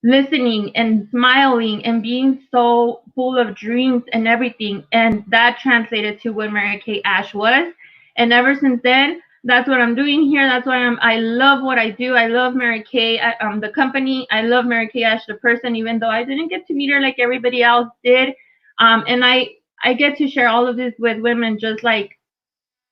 listening and smiling and being so full of dreams and everything. And that translated to what Mary-Kate Ash was. And ever since then, that's what I'm doing here. That's why I love what I do. I love Mary-Kate, the company. I love Mary-Kate Ash, the person, even though I didn't get to meet her like everybody else did. And I get to share all of this with women, just like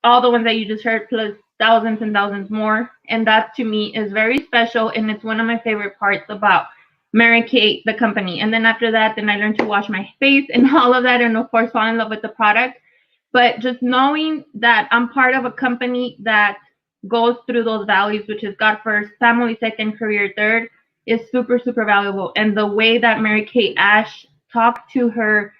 all the ones that you just heard, plus thousands and thousands more. And that to me is very special. And it's one of my favorite parts about Mary-Kate, the company. And then after that, then I learned to wash my face and all of that. And of course, fall in love with the product. But just knowing that I'm part of a company that goes through those values, which is God first, family second, career third, is super, super valuable. And the way that Mary-Kate Ash talked to her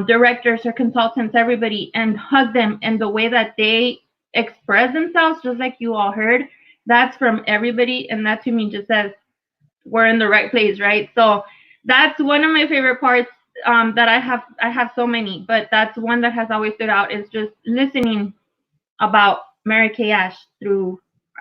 directors, her consultants, everybody, and hugged them, and the way that they express themselves, just like you all heard, that's from everybody. And that to me just says we're in the right place, right? So that's one of my favorite parts. That I have so many, but that's one that has always stood out, is just listening about Mary-Kate Ash through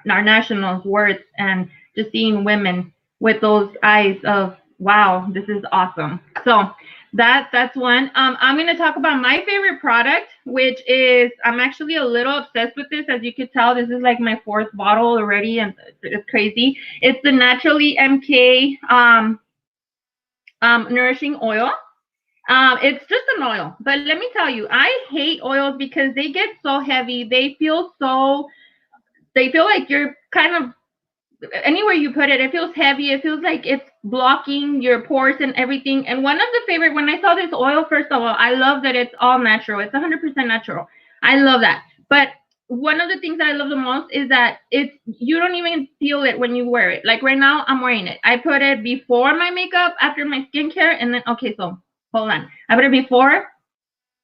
our nationals, words, and just seeing women with those eyes of, wow, this is awesome. So that's one. I'm going to talk about my favorite product, which is, I'm actually a little obsessed with this. As you could tell, this is like my 4th bottle already, and it's crazy. It's the Naturally MK Nourishing Oil. It's just an oil, but let me tell you, I hate oils because they get so heavy. They feel like you're kind of, anywhere you put it, it feels heavy. It feels like it's blocking your pores and everything. And one of the favorite, when I saw this oil, first of all, I love that it's all natural. It's 100% natural. I love that. But one of the things that I love the most is that you don't even feel it when you wear it. Like right now, I'm wearing it. I put it before my makeup, after my skincare, and then, okay, so hold on. I put it before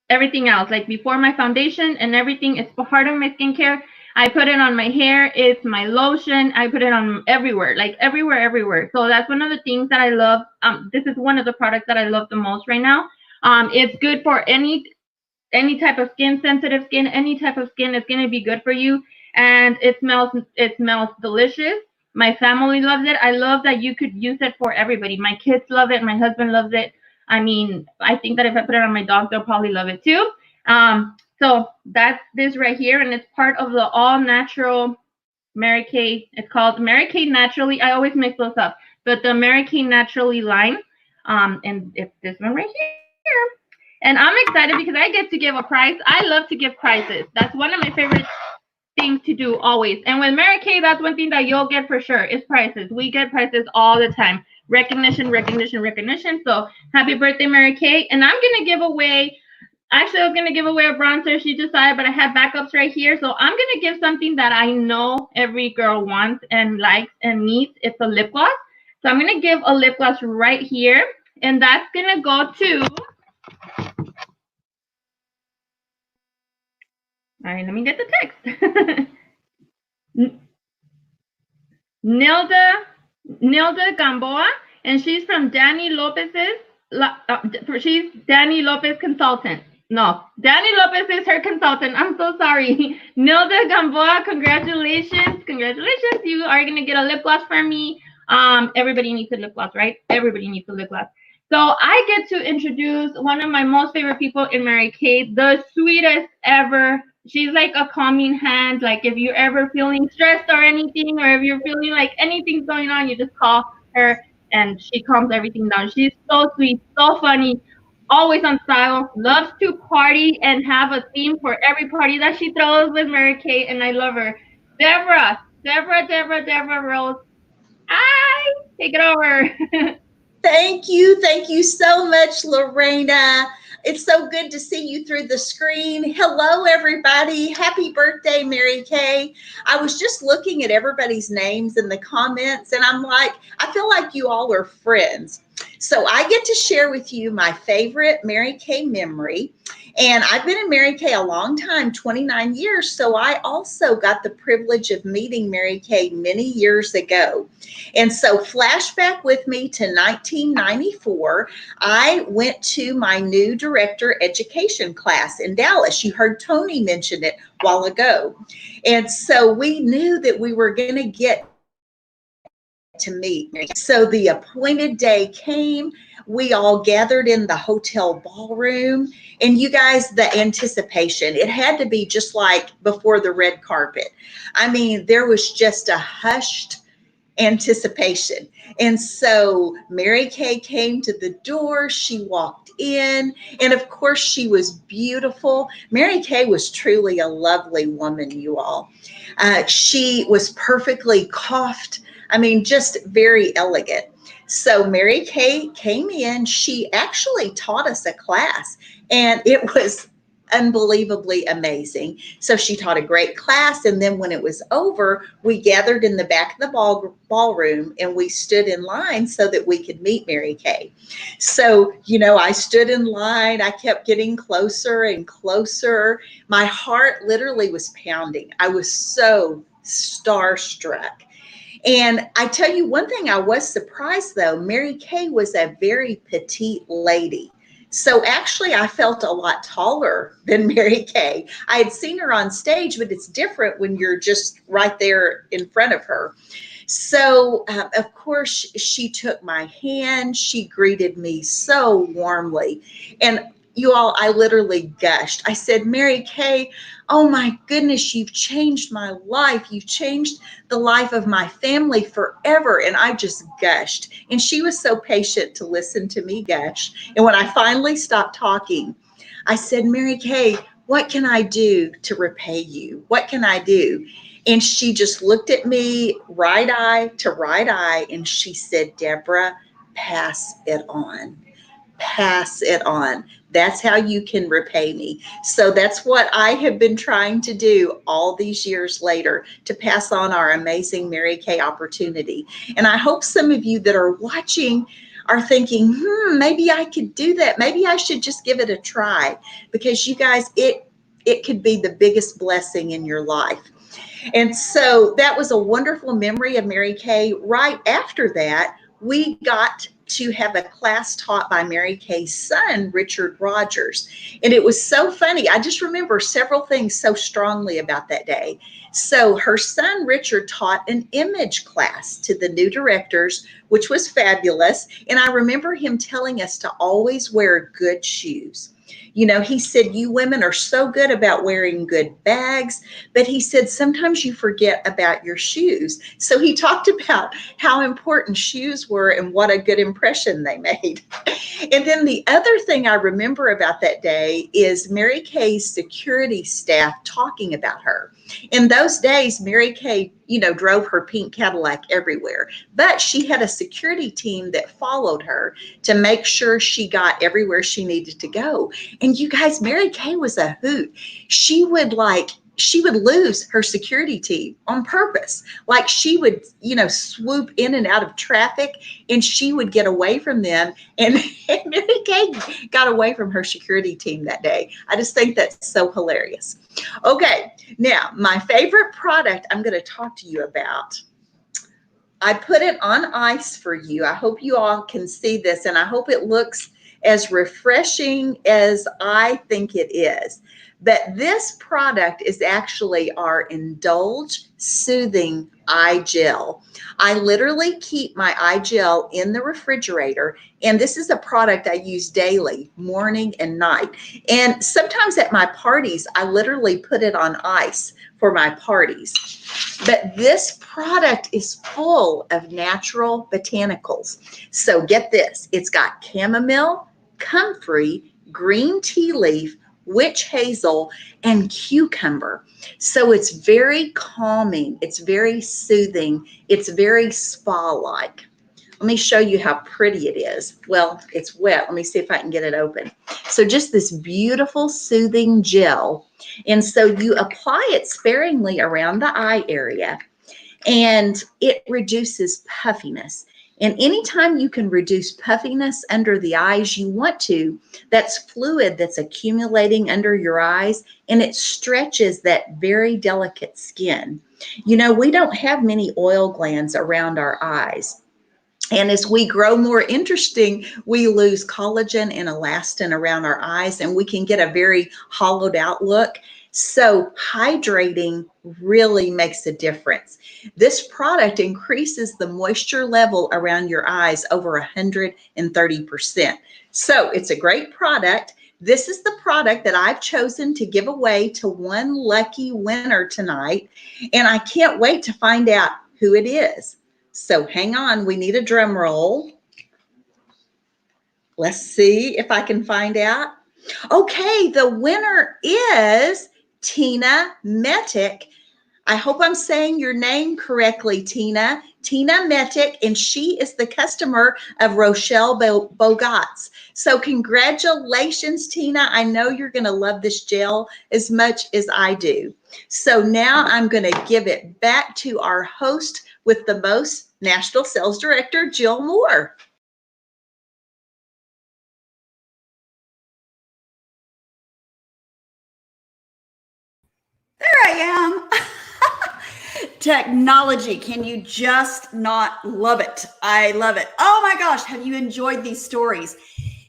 everything else, like before my foundation and everything. It's part of my skincare. I put it on my hair. It's my lotion. I put it on everywhere, like everywhere. So that's one of the things that I love. This is one of the products that I love the most right now. It's good for any type of skin, sensitive skin, any type of skin. It's going to be good for you. And it smells delicious. My family loves it. I love that you could use it for everybody. My kids love it. My husband loves it. I mean, I think that if I put it on my dog, they'll probably love it too. So that's this right here, and it's part of the all-natural Mary-Kate. It's called Mary-Kate Naturally. I always mix those up, but the Mary-Kate Naturally line, and it's this one right here. And I'm excited because I get to give a prize. I love to give prizes. That's one of my favorite things to do always. And with Mary-Kate, that's one thing that you'll get for sure is prizes. We get prizes all the time. Recognition. So happy birthday, Mary-Kate. And I'm going to give away, actually, I was going to give away a bronzer. She decided, but I have backups right here. So I'm going to give something that I know every girl wants and likes and needs. It's a lip gloss. So I'm going to give a lip gloss right here. And that's going to go to, all right, let me get the text. Nilda Gamboa, and she's from Danny Lopez's. She's Danny Lopez consultant. No, Danny Lopez is her consultant. I'm so sorry. Nilda Gamboa, congratulations. You are going to get a lip gloss from me. Everybody needs a lip gloss, right? Everybody needs a lip gloss. So I get to introduce one of my most favorite people in Mary-Kate, the sweetest ever. She's like a calming hand. Like if you're ever feeling stressed or anything, or if you're feeling like anything's going on, you just call her and she calms everything down. She's so sweet, so funny, always on style, loves to party and have a theme for every party that she throws with Mary-Kate, and I love her. Deborah Rose. Hi, take it over. Thank you so much, Lorena. It's so good to see you through the screen. Hello, everybody. Happy birthday, Mary-Kate. I was just looking at everybody's names in the comments, and I'm like, I feel like you all are friends. So I get to share with you my favorite Mary-Kate memory. And I've been in Mary Kay a long time, 29 years. So I also got the privilege of meeting Mary Kay many years ago. And so flashback with me to 1994, I went to my new director education class in Dallas. You heard Tony mention it a while ago. And so we knew that we were going to get to meet. So the appointed day came. We all gathered in the hotel ballroom, and you guys, the anticipation, it had to be just like before the red carpet. I mean, there was just a hushed anticipation. And so Mary Kay came to the door. She walked in, and of course she was beautiful. Mary Kay was truly a lovely woman, you all. She was perfectly coiffed. I mean, just very elegant. So Mary Kay came in. She actually taught us a class, and it was unbelievably amazing. So she taught a great class. And then when it was over, we gathered in the back of the ballroom and we stood in line so that we could meet Mary Kay. So, you know, I stood in line. I kept getting closer and closer. My heart literally was pounding. I was so starstruck. And I tell you one thing, I was surprised though, Mary Kay was a very petite lady. So actually I felt a lot taller than Mary Kay. I had seen her on stage, but it's different when you're just right there in front of her. So of course she took my hand. She greeted me so warmly. And you all, I literally gushed. I said, Mary Kay, oh my goodness, you've changed my life. You've changed the life of my family forever. And I just gushed. And she was so patient to listen to me gush. And when I finally stopped talking, I said, Mary Kay, what can I do to repay you? What can I do? And she just looked at me right eye to right eye. And she said, Deborah, pass it on. Pass it on. That's how you can repay me. So that's what I have been trying to do all these years later, to pass on our amazing Mary Kay opportunity. And I hope some of you that are watching are thinking, maybe I could do that. Maybe I should just give it a try, because you guys, it could be the biggest blessing in your life. And so that was a wonderful memory of Mary Kay. Right after that, we got to have a class taught by Mary Kay's son, Richard Rogers. And it was so funny. I just remember several things so strongly about that day. So her son, Richard, taught an image class to the new directors, which was fabulous. And I remember him telling us to always wear good shoes. You know, he said, you women are so good about wearing good bags, but he said, sometimes you forget about your shoes. So he talked about how important shoes were and what a good impression they made. And then the other thing I remember about that day is Mary Kay's security staff talking about her. In those days, Mary Kay, you know, drove her pink Cadillac everywhere, but she had a security team that followed her to make sure she got everywhere she needed to go. And you guys, Mary Kay was a hoot. She would lose her security team on purpose. Like she would, you know, swoop in and out of traffic, and she would get away from them. And Mary Kay got away from her security team that day. I just think that's so hilarious. Okay, now my favorite product I'm going to talk to you about. I put it on ice for you. I hope you all can see this, and I hope it looks as refreshing as I think it is. But this product is actually our Indulge Soothing Eye Gel. I literally keep my eye gel in the refrigerator, and this is a product I use daily, morning and night. And sometimes at my parties, I literally put it on ice for my parties. But this product is full of natural botanicals. So get this, it's got chamomile, comfrey, green tea leaf, witch hazel, and cucumber. So it's very calming. It's very soothing. It's very spa-like. Let me show you how pretty it is. Well, it's wet. Let me see if I can get it open. So just this beautiful soothing gel. And so you apply it sparingly around the eye area, and it reduces puffiness. And anytime you can reduce puffiness under the eyes, you want to, that's fluid that's accumulating under your eyes, and it stretches that very delicate skin. You know, we don't have many oil glands around our eyes. And as we grow more interesting, we lose collagen and elastin around our eyes, and we can get a very hollowed out look. So hydrating really makes a difference. This product increases the moisture level around your eyes over 130%. So it's a great product. This is the product that I've chosen to give away to one lucky winner tonight, and I can't wait to find out who it is. So hang on, we need a drum roll. Let's see if I can find out. Okay, the winner is Tina Metic. I hope I'm saying your name correctly, Tina. Tina Metic, and she is the customer of Rochelle Bogatz. So congratulations, Tina. I know you're going to love this gel as much as I do. So now I'm going to give it back to our host with the most, National Sales Director, Jill Moore. There I am. Technology, can you just not love it? I love it. Oh my gosh, have you enjoyed these stories?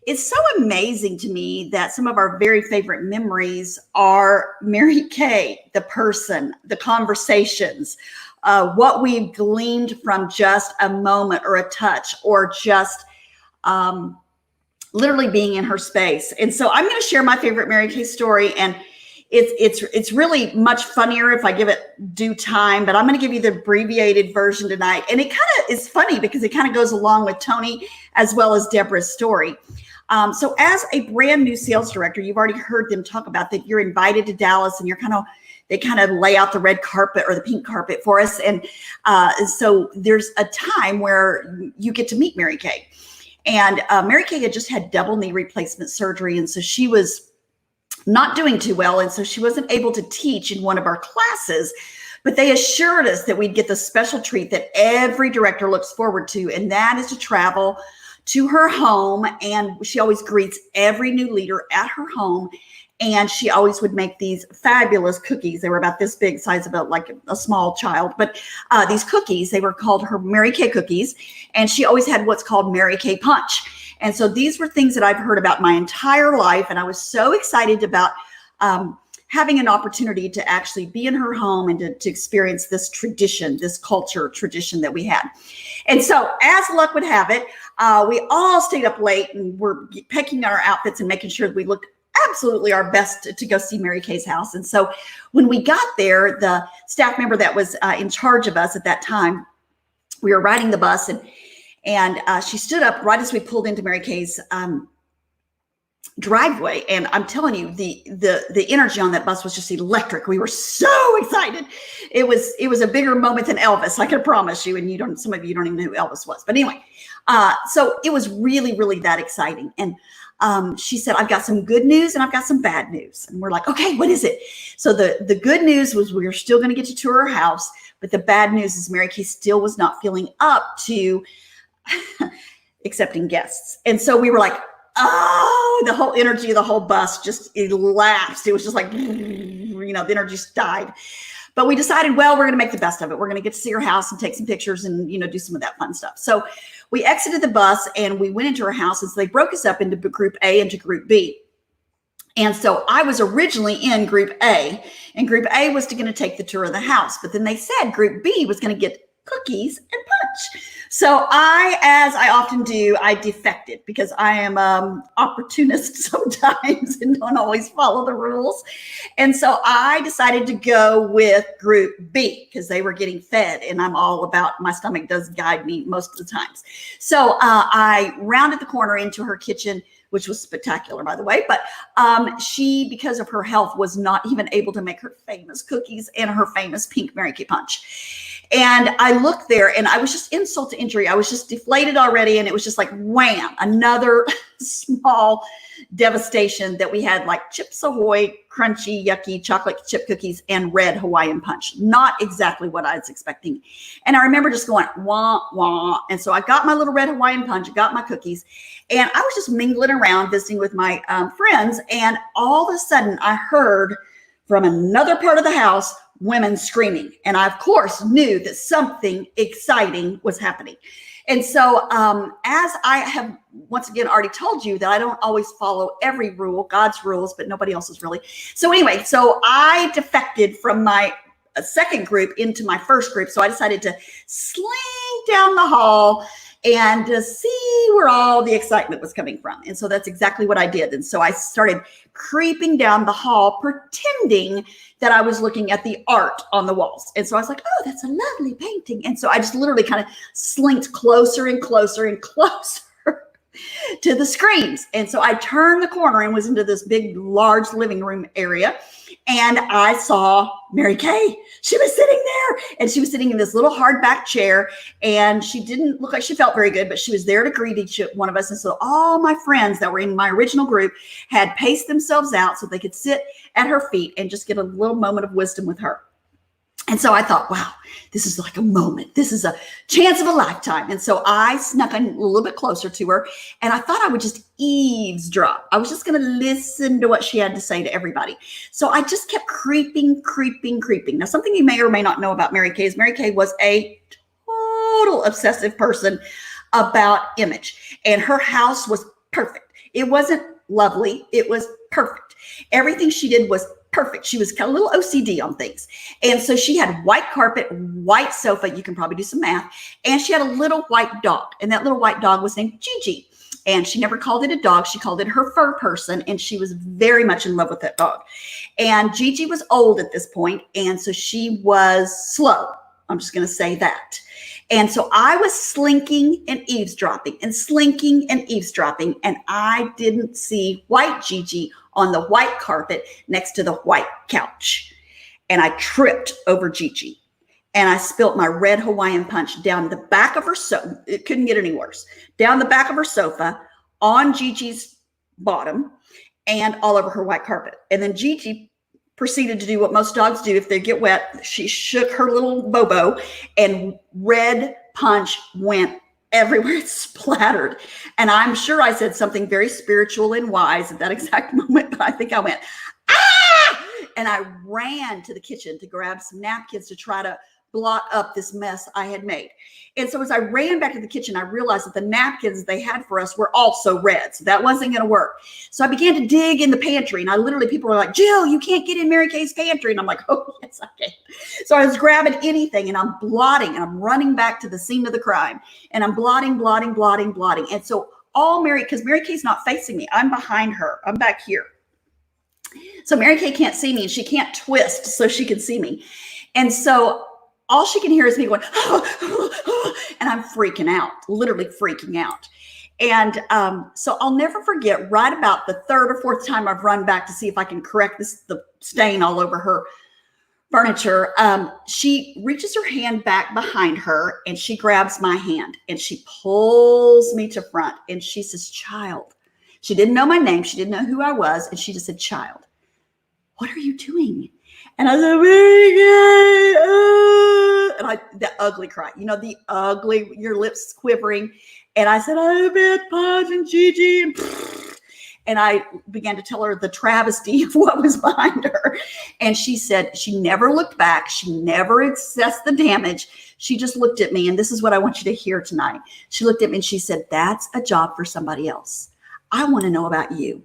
It's so amazing to me that some of our very favorite memories are Mary Kay, the person, the conversations, what we've gleaned from just a moment or a touch or just literally being in her space. And so I'm going to share my favorite Mary Kay story, and it's really much funnier if I give it due time, but I'm going to give you the abbreviated version tonight. And it kind of is funny because it kind of goes along with Tony as well as Deborah's story. So as a brand new sales director, you've already heard them talk about that you're invited to Dallas, and they kind of lay out the red carpet or the pink carpet for us. And so there's a time where you get to meet Mary Kay. And Mary Kay had just had double knee replacement surgery. And so she was not doing too well. And so she wasn't able to teach in one of our classes, but they assured us that we'd get the special treat that every director looks forward to. And that is to travel to her home. And she always greets every new leader at her home. And she always would make these fabulous cookies. They were about this big, size of like a small child. But these cookies, they were called her Mary Kay cookies. And she always had what's called Mary Kay punch. And so these were things that I've heard about my entire life. And I was so excited about having an opportunity to actually be in her home and to experience this tradition, this culture tradition that we had. And so as luck would have it, we all stayed up late and were picking our outfits and making sure that we looked absolutely our best to go see Mary Kay's house. And so when we got there, the staff member that was in charge of us at that time, we were riding the bus, and she stood up right as we pulled into Mary Kay's driveway. And I'm telling you, the energy on that bus was just electric. We were so excited. It was a bigger moment than Elvis, I can promise you. And some of you don't even know who Elvis was. But anyway, so it was really, really that exciting. And she said, I've got some good news and I've got some bad news. And we're like, okay, what is it? So the good news was we were still going to get to tour her house. But the bad news is Mary Kay still was not feeling up to accepting guests. And so we were like, oh, the whole energy of the whole bus just elapsed. It was just like, the energy just died. But we decided, well, we're going to make the best of it. We're going to get to see her house and take some pictures and, do some of that fun stuff. So we exited the bus and we went into her house, and so they broke us up into group A and to group B. And so I was originally in group A, and group A was going to take the tour of the house. But then they said group B was going to get cookies and punch. So as I often do, I defected because I am opportunist sometimes and don't always follow the rules. And so I decided to go with group B because they were getting fed, and I'm all about, my stomach does guide me most of the times. So I rounded the corner into her kitchen, which was spectacular, by the way. But she, because of her health, was not even able to make her famous cookies and her famous pink Mary Kay punch. And I looked there and I was just insult to injury. I was just deflated already. And it was just like, wham, another small, devastation that we had like Chips Ahoy, crunchy, yucky chocolate chip cookies and red Hawaiian punch. Not exactly what I was expecting. And I remember just going, wah, wah. And so I got my little red Hawaiian punch, got my cookies, and I was just mingling around, visiting with my friends. And all of a sudden I heard from another part of the house, women screaming. And I, of course, knew that something exciting was happening. And so as I have once again already told you that I don't always follow every rule, God's rules, but nobody else's really. So anyway, so I defected from my second group into my first group. So I decided to slink down the hall and to see where all the excitement was coming from. And so that's exactly what I did. And so I started creeping down the hall, pretending that I was looking at the art on the walls. And so I was like, oh, that's a lovely painting. And so I just literally kind of slinked closer and closer and closer to the screens. And so I turned the corner and was into this big, large living room area. And I saw Mary Kay. She was sitting there, and she was sitting in this little hardback chair, and she didn't look like she felt very good, but she was there to greet each one of us. And so all my friends that were in my original group had paced themselves out so they could sit at her feet and just get a little moment of wisdom with her. And so I thought, wow, this is like a moment. This is a chance of a lifetime. And so I snuck in a little bit closer to her, and I thought I would just eavesdrop. I was just going to listen to what she had to say to everybody. So I just kept creeping. Now, something you may or may not know about Mary Kay is Mary Kay was a total obsessive person about image, and her house was perfect. It wasn't lovely. It was perfect. Everything she did was perfect. She was kind of a little OCD on things. And so she had white carpet, white sofa. You can probably do some math. And she had a little white dog. And that little white dog was named Gigi. And she never called it a dog. She called it her fur person. And she was very much in love with that dog. And Gigi was old at this point. And so she was slow. I'm just going to say that. And so I was slinking and eavesdropping and slinking and eavesdropping. And I didn't see white Gigi on the white carpet next to the white couch. And I tripped over Gigi. And I spilt my red Hawaiian punch down the back of her sofa. It couldn't get any worse. Down the back of her sofa, on Gigi's bottom, and all over her white carpet. And then Gigi proceeded to do what most dogs do if they get wet. She shook her little bobo, and red punch went everywhere. It splattered. And I'm sure I said something very spiritual and wise at that exact moment, but I think I went, ah! And I ran to the kitchen to grab some napkins to try to blot up this mess I had made. And so as I ran back to the kitchen, I realized that the napkins they had for us were also red. So that wasn't going to work. So I began to dig in the pantry, and I literally, people were like, Jill, you can't get in Mary Kay's pantry. And I'm like, oh, yes, I can. So I was grabbing anything, and I'm blotting, and I'm running back to the scene of the crime, and I'm blotting. And so because Mary Kay's not facing me, I'm behind her. I'm back here. So Mary Kay can't see me, and she can't twist so she can see me. And so all she can hear is me going, and I'm freaking out, literally freaking out. And so I'll never forget, right about the third or fourth time I've run back to see if I can correct the stain all over her furniture, she reaches her hand back behind her, and she grabs my hand, and she pulls me to front, and she says, child. She didn't know my name. She didn't know who I was. And she just said, child, what are you doing? And I said, Mary Kay, and the ugly cry, the ugly, your lips quivering. And I said, I have been punching Gigi. And I began to tell her the travesty of what was behind her. And she said she never looked back. She never assessed the damage. She just looked at me. And this is what I want you to hear tonight. She looked at me and she said, that's a job for somebody else. I want to know about you.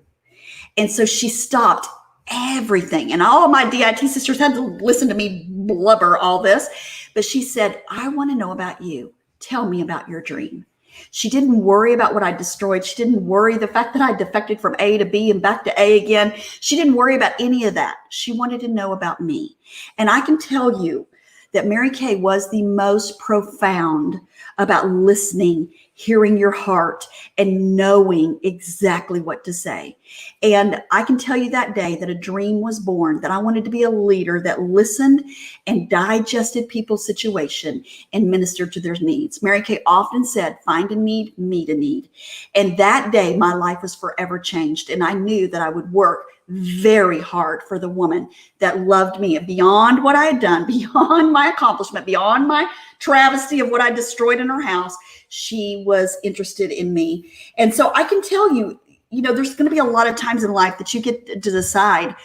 And so she stopped everything. And all of my DIT sisters had to listen to me blubber all this. But she said, I want to know about you. Tell me about your dream. She didn't worry about what I destroyed. She didn't worry the fact that I defected from A to B and back to A again. She didn't worry about any of that. She wanted to know about me. And I can tell you that Mary Kay was the most profound about listening, hearing your heart and knowing exactly what to say. And I can tell you that day that a dream was born, that I wanted to be a leader that listened and digested people's situation and ministered to their needs. Mary Kay often said, find a need, meet a need. And that day, my life was forever changed. And I knew that I would work very hard for the woman that loved me beyond what I had done, beyond my accomplishment, beyond my travesty of what I destroyed in her house. She was interested in me. And so I can tell you, there's going to be a lot of times in life that you get to decide,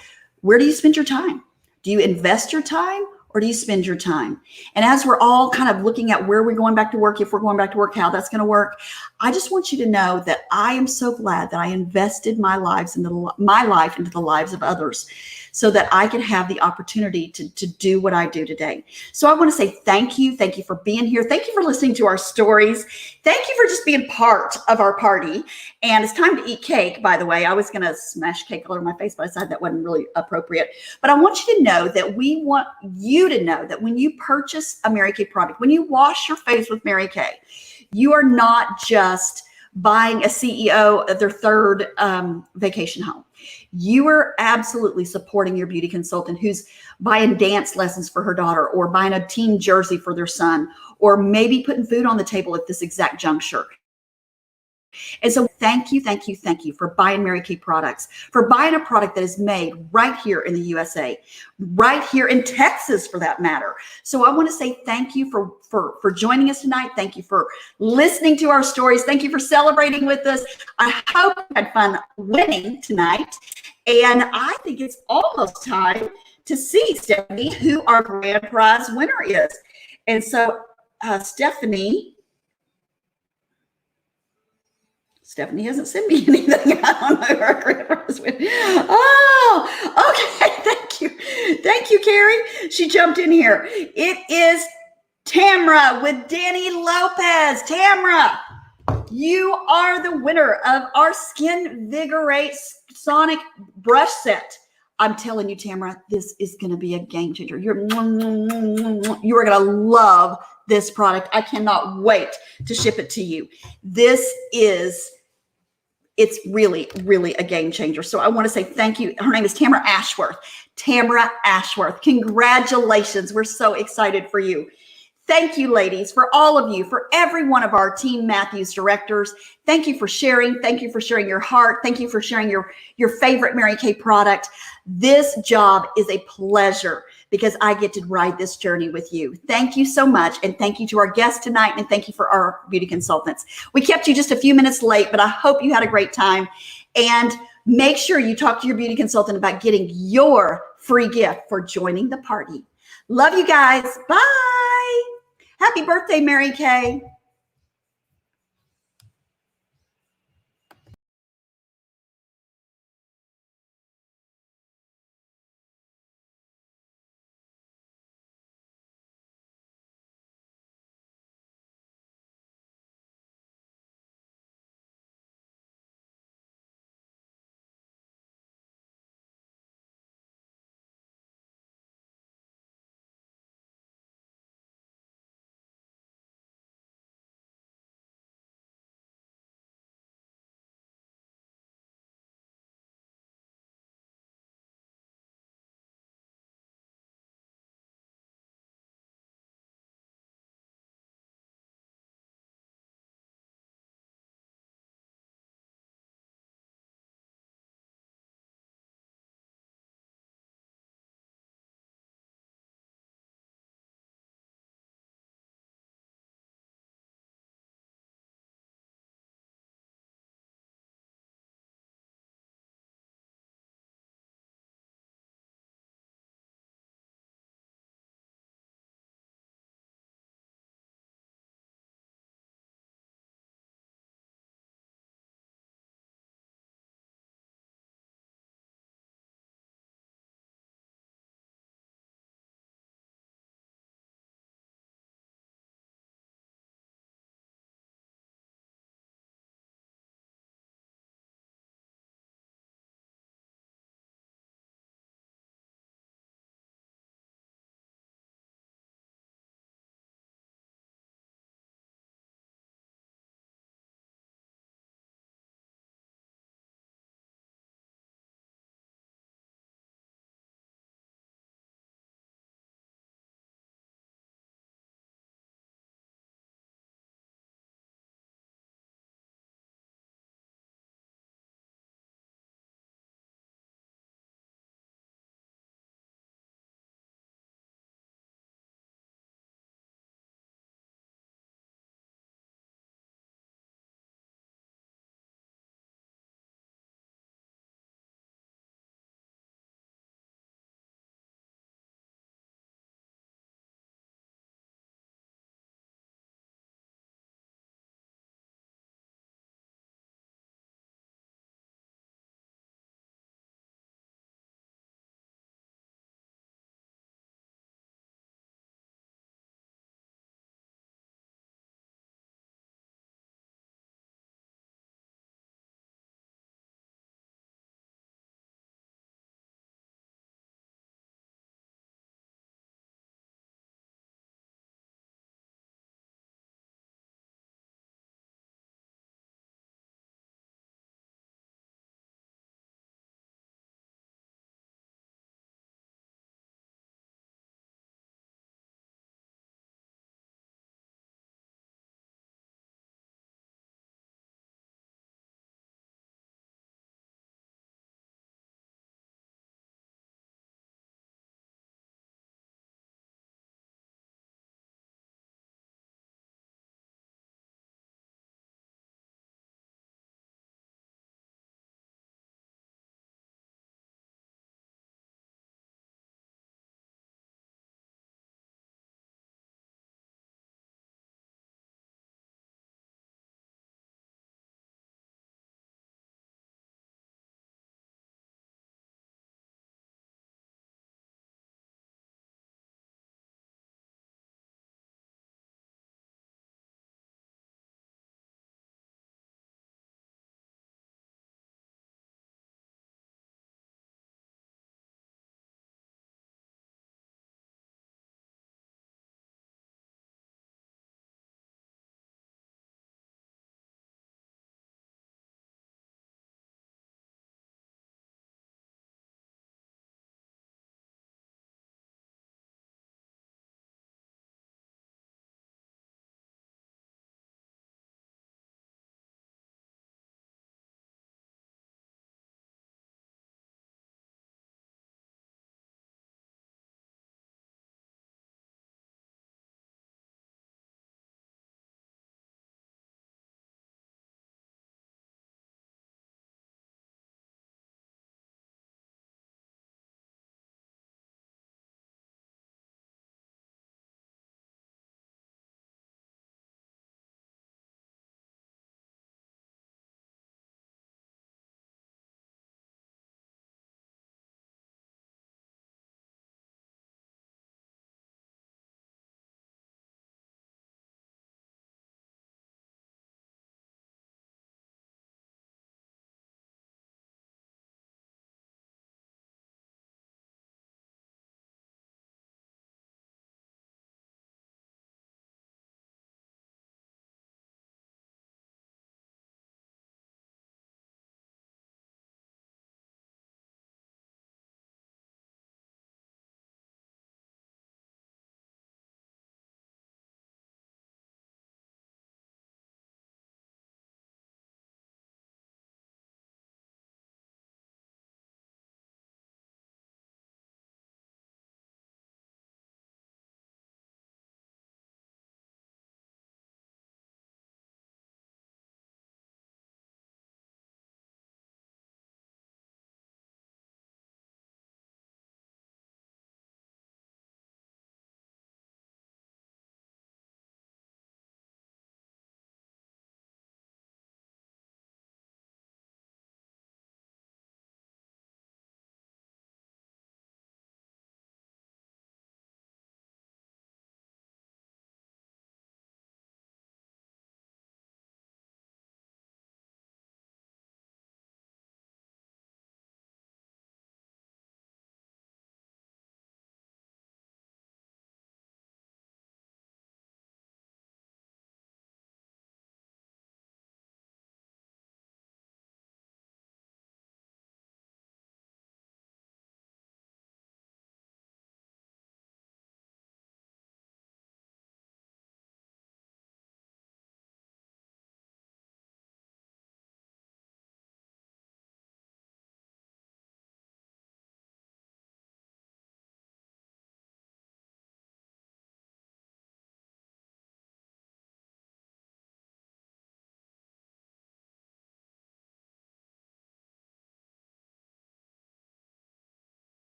where do you spend your time? Do you invest your time or do you spend your time? And as we're all kind of looking at where we're going back to work, if we're going back to work, how that's going to work, I just want you to know that I am so glad that I invested my life into the lives of others, so that I can have the opportunity to do what I do today. So I want to say thank you. Thank you for being here. Thank you for listening to our stories. Thank you for just being part of our party. And it's time to eat cake, by the way. I was going to smash cake all over my face, but I decided that wasn't really appropriate. But I want you to know that we want you to know that when you purchase a Mary Kay product, when you wash your face with Mary Kay, you are not just buying a CEO of their third vacation home. You are absolutely supporting your beauty consultant who's buying dance lessons for her daughter, or buying a team jersey for their son, or maybe putting food on the table at this exact juncture. And so thank you for buying Mary Kay products, for buying a product that is made right here in the USA, right here in Texas for that matter. So I want to say thank you for joining us tonight. Thank you for listening to our stories. Thank you for celebrating with us. I hope you had fun winning tonight. And I think it's almost time to see, Stephanie, who our grand prize winner is. And so Stephanie hasn't sent me anything. I don't know who our grand prize winner is. Oh, okay. Thank you, Carrie. She jumped in here. It is Tamra with Danny Lopez. Tamra, you are the winner of our Skin Vigorate Sonic Brush Set. I'm telling you, Tamra, this is going to be a game changer. You are going to love this product. I cannot wait to ship it to you. It's really, really a game changer. So I want to say thank you. Her name is Tamra Ashworth. Tamra Ashworth, congratulations. We're so excited for you. Thank you, ladies, for all of you, for every one of our Team Matthews directors. Thank you for sharing. Thank you for sharing your heart. Thank you for sharing your favorite Mary Kay product. This job is a pleasure because I get to ride this journey with you. Thank you so much. And thank you to our guests tonight. And thank you for our beauty consultants. We kept you just a few minutes late, but I hope you had a great time. And make sure you talk to your beauty consultant about getting your free gift for joining the party. Love you guys. Bye. Happy birthday, Mary Kay.